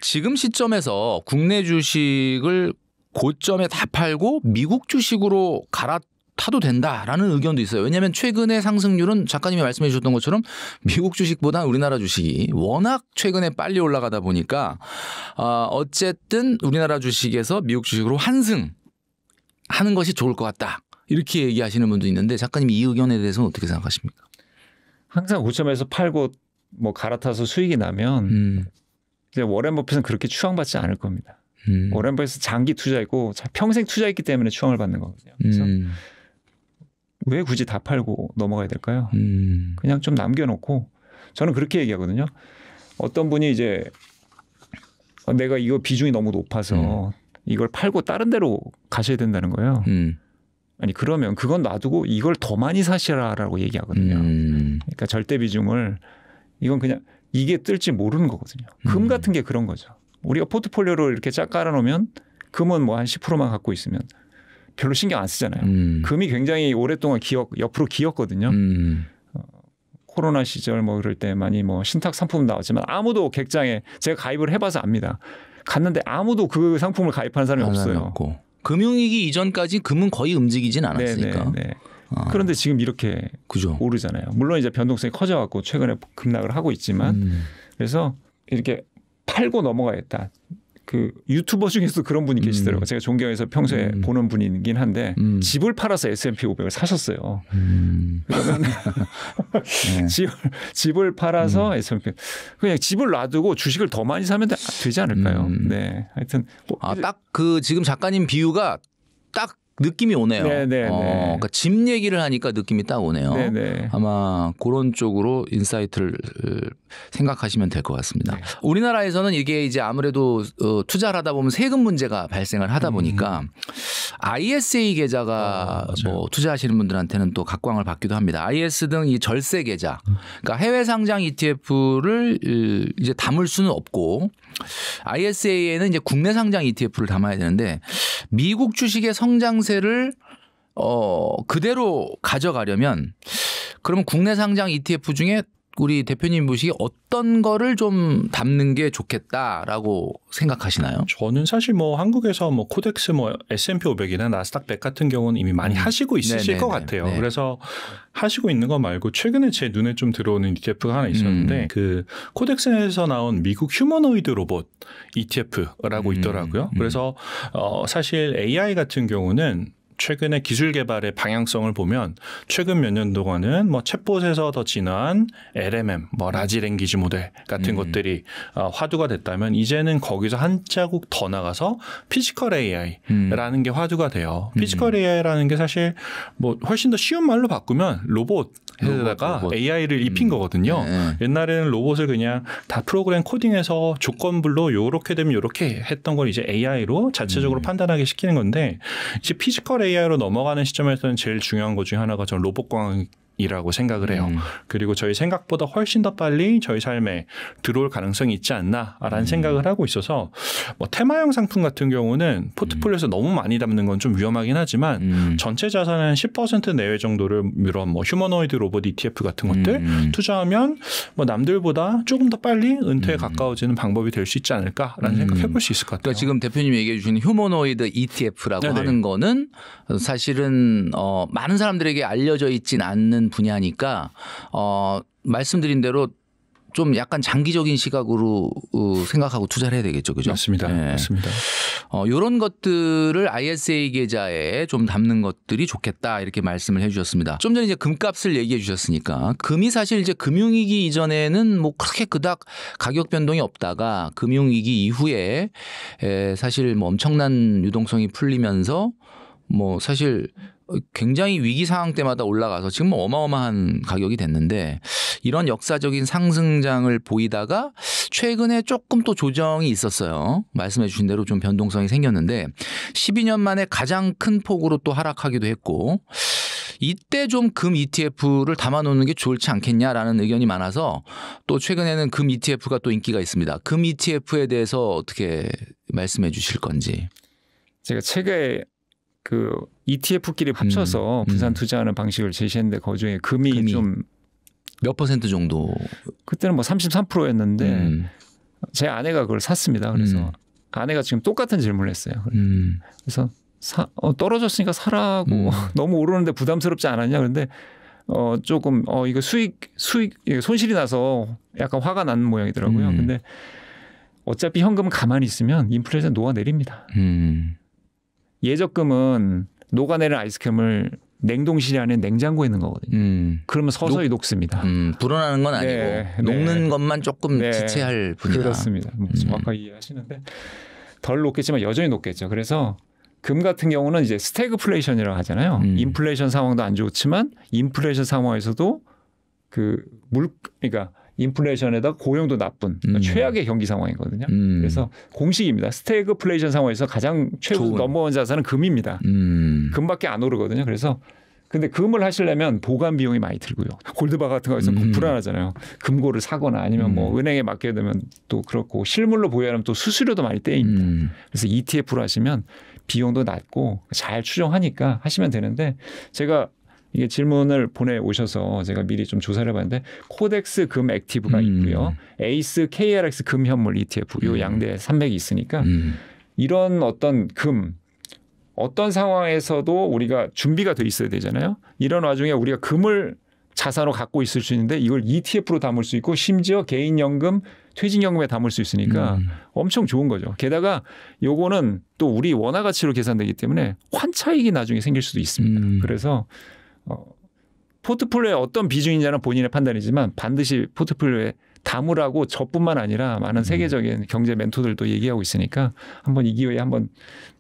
지금 시점에서 국내 주식을 고점에 다 팔고 미국 주식으로 갈아타도 된다라는 의견도 있어요. 왜냐하면 최근의 상승률은 작가님이 말씀해 주셨던 것처럼 미국 주식보다 우리나라 주식이 워낙 최근에 빨리 올라가다 보니까 어쨌든 우리나라 주식에서 미국 주식으로 환승하는 것이 좋을 것 같다. 이렇게 얘기하시는 분도 있는데 작가님 이 의견에 대해서는 어떻게 생각하십니까? 항상 고점에서 팔고 뭐 갈아타서 수익이 나면 이제 워렌 버핏은 그렇게 추앙받지 않을 겁니다. 워렌 버핏은 장기 투자했고 평생 투자했기 때문에 추앙을 받는 거거든요. 그래서 왜 굳이 다 팔고 넘어가야 될까요? 그냥 좀 남겨놓고 저는 그렇게 얘기하거든요. 어떤 분이 이제 내가 이거 비중이 너무 높아서 이걸 팔고 다른 데로 가셔야 된다는 거예요. 아니 그러면 그건 놔두고 이걸 더 많이 사시라라고 얘기하거든요. 그러니까 절대 비중을 이건 그냥 이게 뜰지 모르는 거거든요. 금 같은 게 그런 거죠. 우리가 포트폴리오로 이렇게 쫙 깔아놓으면 금은 뭐 한 10%만 갖고 있으면 별로 신경 안 쓰잖아요. 금이 굉장히 오랫동안 옆으로 기었거든요. 코로나 시절 뭐 그럴 때 많이 뭐 신탁 상품 나왔지만 아무도 객장에 제가 가입을 해봐서 압니다. 갔는데 아무도 그 상품을 가입하는 사람이 없어요. 금융위기 이전까지 금은 거의 움직이진 않았으니까. 네네. 그런데 지금 이렇게 그죠. 오르잖아요. 물론 이제 변동성이 커져갖고 최근에 급락을 하고 있지만 그래서 이렇게 팔고 넘어가겠다. 그 유튜버 중에서 그런 분이 계시더라고요. 제가 존경해서 평소에 보는 분이긴 한데 집을 팔아서 S&P 500을 사셨어요. 그러면 집을 팔아서 S&P 그냥 집을 놔두고 주식을 더 많이 사면 되지 않을까요? 네, 하여튼 딱 그 지금 작가님 비유가 딱 느낌이 오네요. 네네. 그러니까 집 얘기를 하니까 느낌이 딱 오네요. 네네. 아마 그런 쪽으로 인사이트를 생각하시면 될 것 같습니다. 네. 우리나라에서는 이게 이제 아무래도 투자를 하다 보면 세금 문제가 발생을 하다 보니까 ISA 계좌가 뭐 투자하시는 분들한테는 또 각광을 받기도 합니다. IS 등 이 절세 계좌, 그러니까 해외 상장 ETF를 이제 담을 수는 없고 ISA에는 이제 국내 상장 ETF를 담아야 되는데 미국 주식의 성장세를 그대로 가져가려면 그러면 국내 상장 ETF 중에 우리 대표님 보시기에 어떤 거를 좀 담는 게 좋겠다라고 생각하시나요? 저는 사실 뭐 한국에서 뭐 코덱스 뭐 S&P 500이나 나스닥 100 같은 경우는 이미 많이 하시고 있으실 것 같아요. 네. 그래서 하시고 있는 거 말고 최근에 제 눈에 좀 들어오는 ETF가 하나 있었는데 그 코덱스에서 나온 미국 휴머노이드 로봇 ETF라고 있더라고요. 그래서 사실 AI 같은 경우는 최근에 기술 개발의 방향성을 보면 최근 몇 년 동안은 뭐 챗봇에서 더 진화한 LMM, 뭐 라지 랭귀지 모델 같은 것들이 화두가 됐다면 이제는 거기서 한 자국 더 나가서 피지컬 AI라는 게 화두가 돼요. 피지컬 AI라는 게 사실 뭐 훨씬 더 쉬운 말로 바꾸면 로봇에다가 AI를 입힌 거거든요. 옛날에는 로봇을 그냥 다 프로그램 코딩해서 조건별로 요렇게 되면 요렇게 했던 걸 이제 AI로 자체적으로 판단하게 시키는 건데 이제 피지컬 AI로 넘어가는 시점에서는 제일 중요한 것 중에 하나가 저는 로봇공학이라고 생각을 해요. 그리고 저희 생각보다 훨씬 더 빨리 저희 삶에 들어올 가능성이 있지 않나라는 생각을 하고 있어서 뭐 테마형 상품 같은 경우는 포트폴리오에서 너무 많이 담는 건 좀 위험하긴 하지만 전체 자산의 10% 내외 정도를 이런 뭐 휴머노이드 로봇 ETF 같은 것들 투자하면 뭐 남들보다 조금 더 빨리 은퇴에 가까워지는 방법이 될 수 있지 않을까라는 생각해 볼 수 있을 것 같아요. 그러니까 지금 대표님이 얘기해 주신 휴머노이드 ETF라고 하는 거는 사실은 많은 사람들에게 알려져 있진 않는 분야니까 말씀드린 대로 좀 약간 장기적인 시각으로 생각하고 투자를 해야 되겠죠. 그죠? 맞습니다. 네. 맞습니다. 이런 것들을 ISA 계좌에 좀 담는 것들이 좋겠다 이렇게 말씀을 해 주셨습니다. 좀 전에 이제 금값을 얘기해 주셨으니까 금이 사실 이제 금융위기 이전에는 뭐 그렇게 그닥 가격 변동이 없다가 금융위기 이후에 사실 뭐 엄청난 유동성이 풀리면서 뭐 사실 굉장히 위기 상황 때마다 올라가서 지금 뭐 어마어마한 가격이 됐는데 이런 역사적인 상승장을 보이다가 최근에 조금 또 조정이 있었어요. 말씀해 주신 대로 좀 변동성이 생겼는데 12년 만에 가장 큰 폭으로 또 하락하기도 했고 이때 좀 금 ETF를 담아놓는 게 좋지 않겠냐라는 의견이 많아서 또 최근에는 금 ETF가 또 인기가 있습니다. 금 ETF에 대해서 어떻게 말씀해 주실 건지. 제가 책에 그 ETF끼리 합쳐서 분산 투자하는 방식을 제시했는데 그중에 금이 좀 몇 % 정도? 그때는 뭐 33%였는데 제 아내가 그걸 샀습니다. 그래서 아내가 지금 똑같은 질문을 했어요. 그래서 떨어졌으니까 사라고 너무 오르는데 부담스럽지 않았냐? 그런데 조금 이거 수익 손실이 나서 약간 화가 나는 모양이더라고요. 근데 어차피 현금은 가만히 있으면 인플레이션 녹아내립니다. 예적금은 녹아내는 아이스크림을 냉동실이 아닌 냉장고에 있는 거거든요. 그러면 서서히 녹습니다. 불어나는 건 아니고 녹는 것만 조금 지체할 뿐이다. 그렇습니다. 정확하게 이해하시는데 덜 녹겠지만 여전히 녹겠죠. 그래서 금 같은 경우는 이제 스태그플레이션이라고 하잖아요. 인플레이션 상황도 안 좋지만 인플레이션 상황에서도 그러니까 인플레이션에다 고용도 나쁜 최악의 경기 상황이거든요. 그래서 공식입니다. 스태그플레이션 상황에서 가장 최고 넘버원 자산은 금입니다. 금밖에 안 오르거든요. 그래서 근데 금을 하시려면 보관 비용이 많이 들고요. 골드바 같은 거에서 불안하잖아요. 금고를 사거나 아니면 뭐 은행에 맡겨야 되면 또 그렇고 실물로 보유하면 또 수수료도 많이 떼입니다. 그래서 ETF로 하시면 비용도 낮고 잘 추정하니까 하시면 되는데 제가 이게 질문을 보내오셔서 제가 미리 좀 조사를 해봤는데 코덱스 금 액티브가 있고요. 에이스 KRX 금 현물 ETF 요 양대 산맥이 있으니까 이런 어떤 어떤 상황에서도 우리가 준비가 돼 있어야 되잖아요. 이런 와중에 우리가 금을 자산으로 갖고 있을 수 있는데 이걸 ETF로 담을 수 있고 심지어 개인연금, 퇴직연금에 담을 수 있으니까 엄청 좋은 거죠. 게다가 요거는 또 우리 원화 가치로 계산되기 때문에 환차익이 나중에 생길 수도 있습니다. 그래서 포트폴리오에 어떤 비중이냐는 본인의 판단이지만 반드시 포트폴리오에 다무라고 저뿐만 아니라 많은 세계적인 경제 멘토들도 얘기하고 있으니까 한번 이 기회에 한번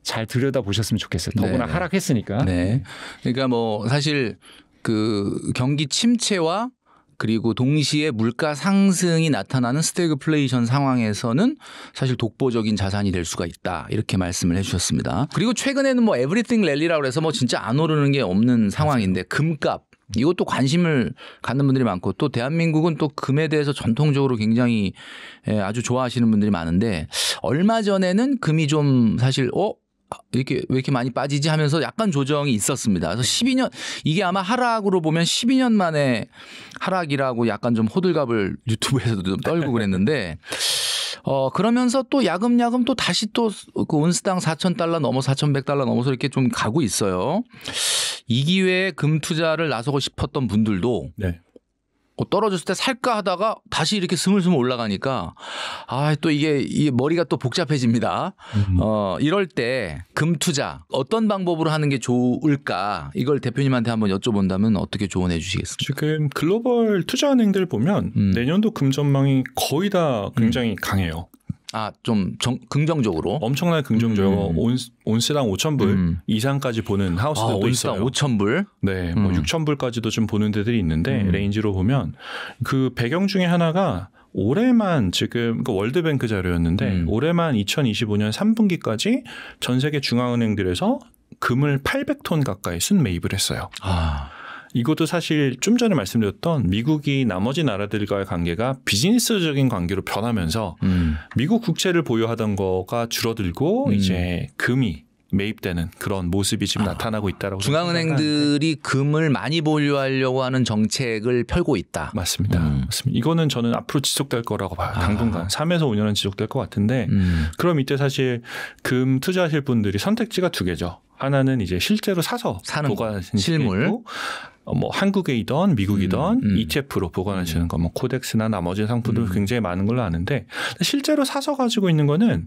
잘 들여다보셨으면 좋겠어요. 더구나 네. 하락했으니까. 네. 그러니까 뭐 사실 그 경기 침체와 그리고 동시에 물가 상승이 나타나는 스태그플레이션 상황에서는 사실 독보적인 자산이 될 수가 있다. 이렇게 말씀을 해 주셨습니다. 그리고 최근에는 뭐 에브리띵 랠리라고 해서 뭐 진짜 안 오르는 게 없는 상황인데 금값 이것도 관심을 갖는 분들이 많고 또 대한민국은 또 금에 대해서 전통적으로 굉장히 아주 좋아하시는 분들이 많은데 얼마 전에는 금이 좀 사실 이렇게 왜 이렇게 많이 빠지지 하면서 약간 조정이 있었습니다. 그래서 12년 이게 아마 하락으로 보면 12년 만에 하락이라고 약간 좀 호들갑을 유튜브에서도 좀 떨고 그랬는데 그러면서 또 야금야금 또 다시 또 그 온스당 4,000달러 넘어 4,100달러 넘어서 이렇게 좀 가고 있어요. 이 기회에 금 투자를 나서고 싶었던 분들도 네. 떨어졌을 때 살까 하다가 다시 이렇게 스물스물 올라가니까 또 이게 머리가 또 복잡해집니다. 이럴 때 금 투자 어떤 방법으로 하는 게 좋을까 이걸 대표님한테 한번 여쭤본다면 어떻게 조언해 주시겠습니까? 지금 글로벌 투자은행들 보면 내년도 금 전망이 거의 다 굉장히 강해요. 좀 긍정적으로 엄청나게 긍정적으로 온스당 5,000불 이상까지 보는 하우스들도 있어요. 온스당 5,000불? 네, 뭐 6,000불까지도 좀 보는 데들이 있는데 레인지로 보면 그 배경 중에 하나가 올해만 지금 그 월드뱅크 자료였는데 올해만 2025년 3분기까지 전 세계 중앙은행들에서 금을 800톤 가까이 순매입을 했어요. 이것도 사실 좀 전에 말씀드렸던 미국이 나머지 나라들과의 관계가 비즈니스적인 관계로 변하면서 미국 국채를 보유하던 거가 줄어들고 이제 금이 매입되는 그런 모습이 지금 나타나고 있다라고 중앙은행들이 금을 많이 보유하려고 하는 정책을 펼고 있다. 맞습니다. 맞습니다. 이거는 저는 앞으로 지속될 거라고 봐요. 당분간 3에서 5년은 지속될 것 같은데 그럼 이때 사실 금 투자하실 분들이 선택지가 두 개죠. 하나는 이제 실제로 사서 보관하시는 실물. 뭐 한국이든 미국이든 ETF로 보관하시는 거, 뭐 코덱스나 나머지 상품도 굉장히 많은 걸로 아는데 실제로 사서 가지고 있는 거는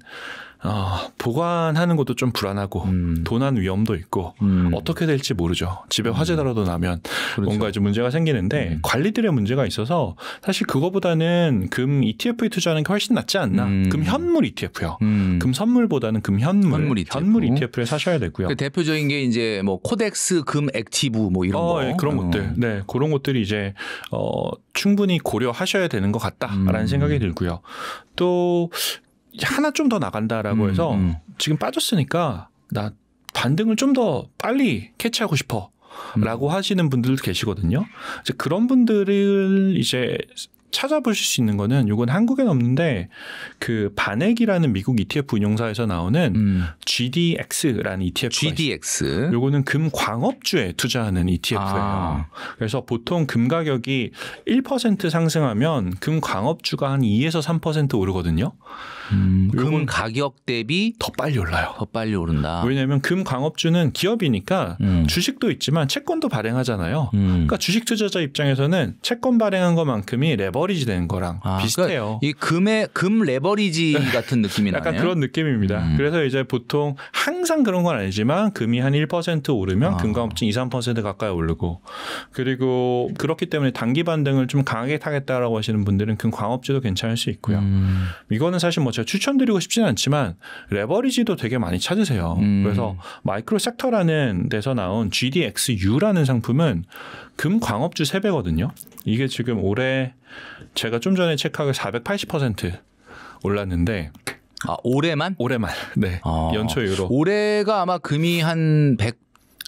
보관하는 것도 좀 불안하고 도난 위험도 있고 어떻게 될지 모르죠. 집에 화재라도 나면 그렇죠. 뭔가 이제 문제가 생기는데 관리들의 문제가 있어서 사실 그거보다는 금 ETF에 투자하는 게 훨씬 낫지 않나. 금 현물 ETF요. 금 선물보다는 금 현물 ETF를 사셔야 되고요. 그 대표적인 게 이제 뭐 코덱스 금 액티브 뭐 이런 거. 네, 그런 것들. 네, 그런 것들이 이제 충분히 고려하셔야 되는 것 같다라는 생각이 들고요. 또 하나 좀 더 나간다라고 해서 지금 빠졌으니까 나 반등을 좀 더 빨리 캐치하고 싶어 라고 하시는 분들도 계시거든요. 이제 그런 분들을 이제 찾아보실 수 있는 거는 이건 한국엔 없는데 그 반액이라는 미국 ETF 운용사에서 나오는 GDX라는 ETF가 GDX. 요거는 금 광업주에 투자하는 ETF예요. 그래서 보통 금 가격이 1% 상승하면 금 광업주가 한 2에서 3% 오르거든요. 금 가격 대비 더 빨리 올라요. 더 빨리 오른다. 왜냐하면 금 광업주는 기업이니까 주식도 있지만 채권도 발행하잖아요. 그러니까 주식 투자자 입장에서는 채권 발행한 것만큼이 레버리지 되는 거랑 비슷해요. 그러니까 이 금 레버리지 같은 느낌이 나네요. 약간 그런 느낌입니다. 그래서 이제 보통 항상 그런 건 아니지만 금이 한 1% 오르면 금 광업주 2, 3% 가까이 오르고 그리고 그렇기 때문에 단기 반등을 좀 강하게 타겠다라고 하시는 분들은 금 광업주도 괜찮을 수 있고요. 이거는 사실 뭐 제가 추천드리고 싶지는 않지만 레버리지도 되게 많이 찾으세요. 그래서 마이크로 섹터라는 데서 나온 GDXU라는 상품은 금 광업주 3배거든요. 이게 지금 올해 제가 좀 전에 체크하고 480% 올랐는데 올해만? 올해만. 네. 연초 이후로. 올해가 아마 금이 한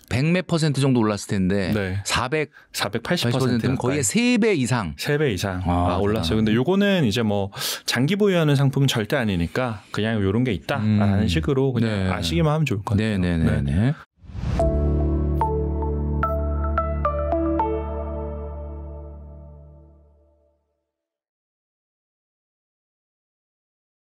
100몇 % 정도 올랐을 텐데 네. 480%는 거의 3배 이상. 3배 이상 올랐어요. 근데 요거는 이제 뭐 장기 보유하는 상품은 절대 아니니까 그냥 요런 게 있다라는 식으로 그냥 아시기만 하면 좋을 것 같아요. 네네네. 네.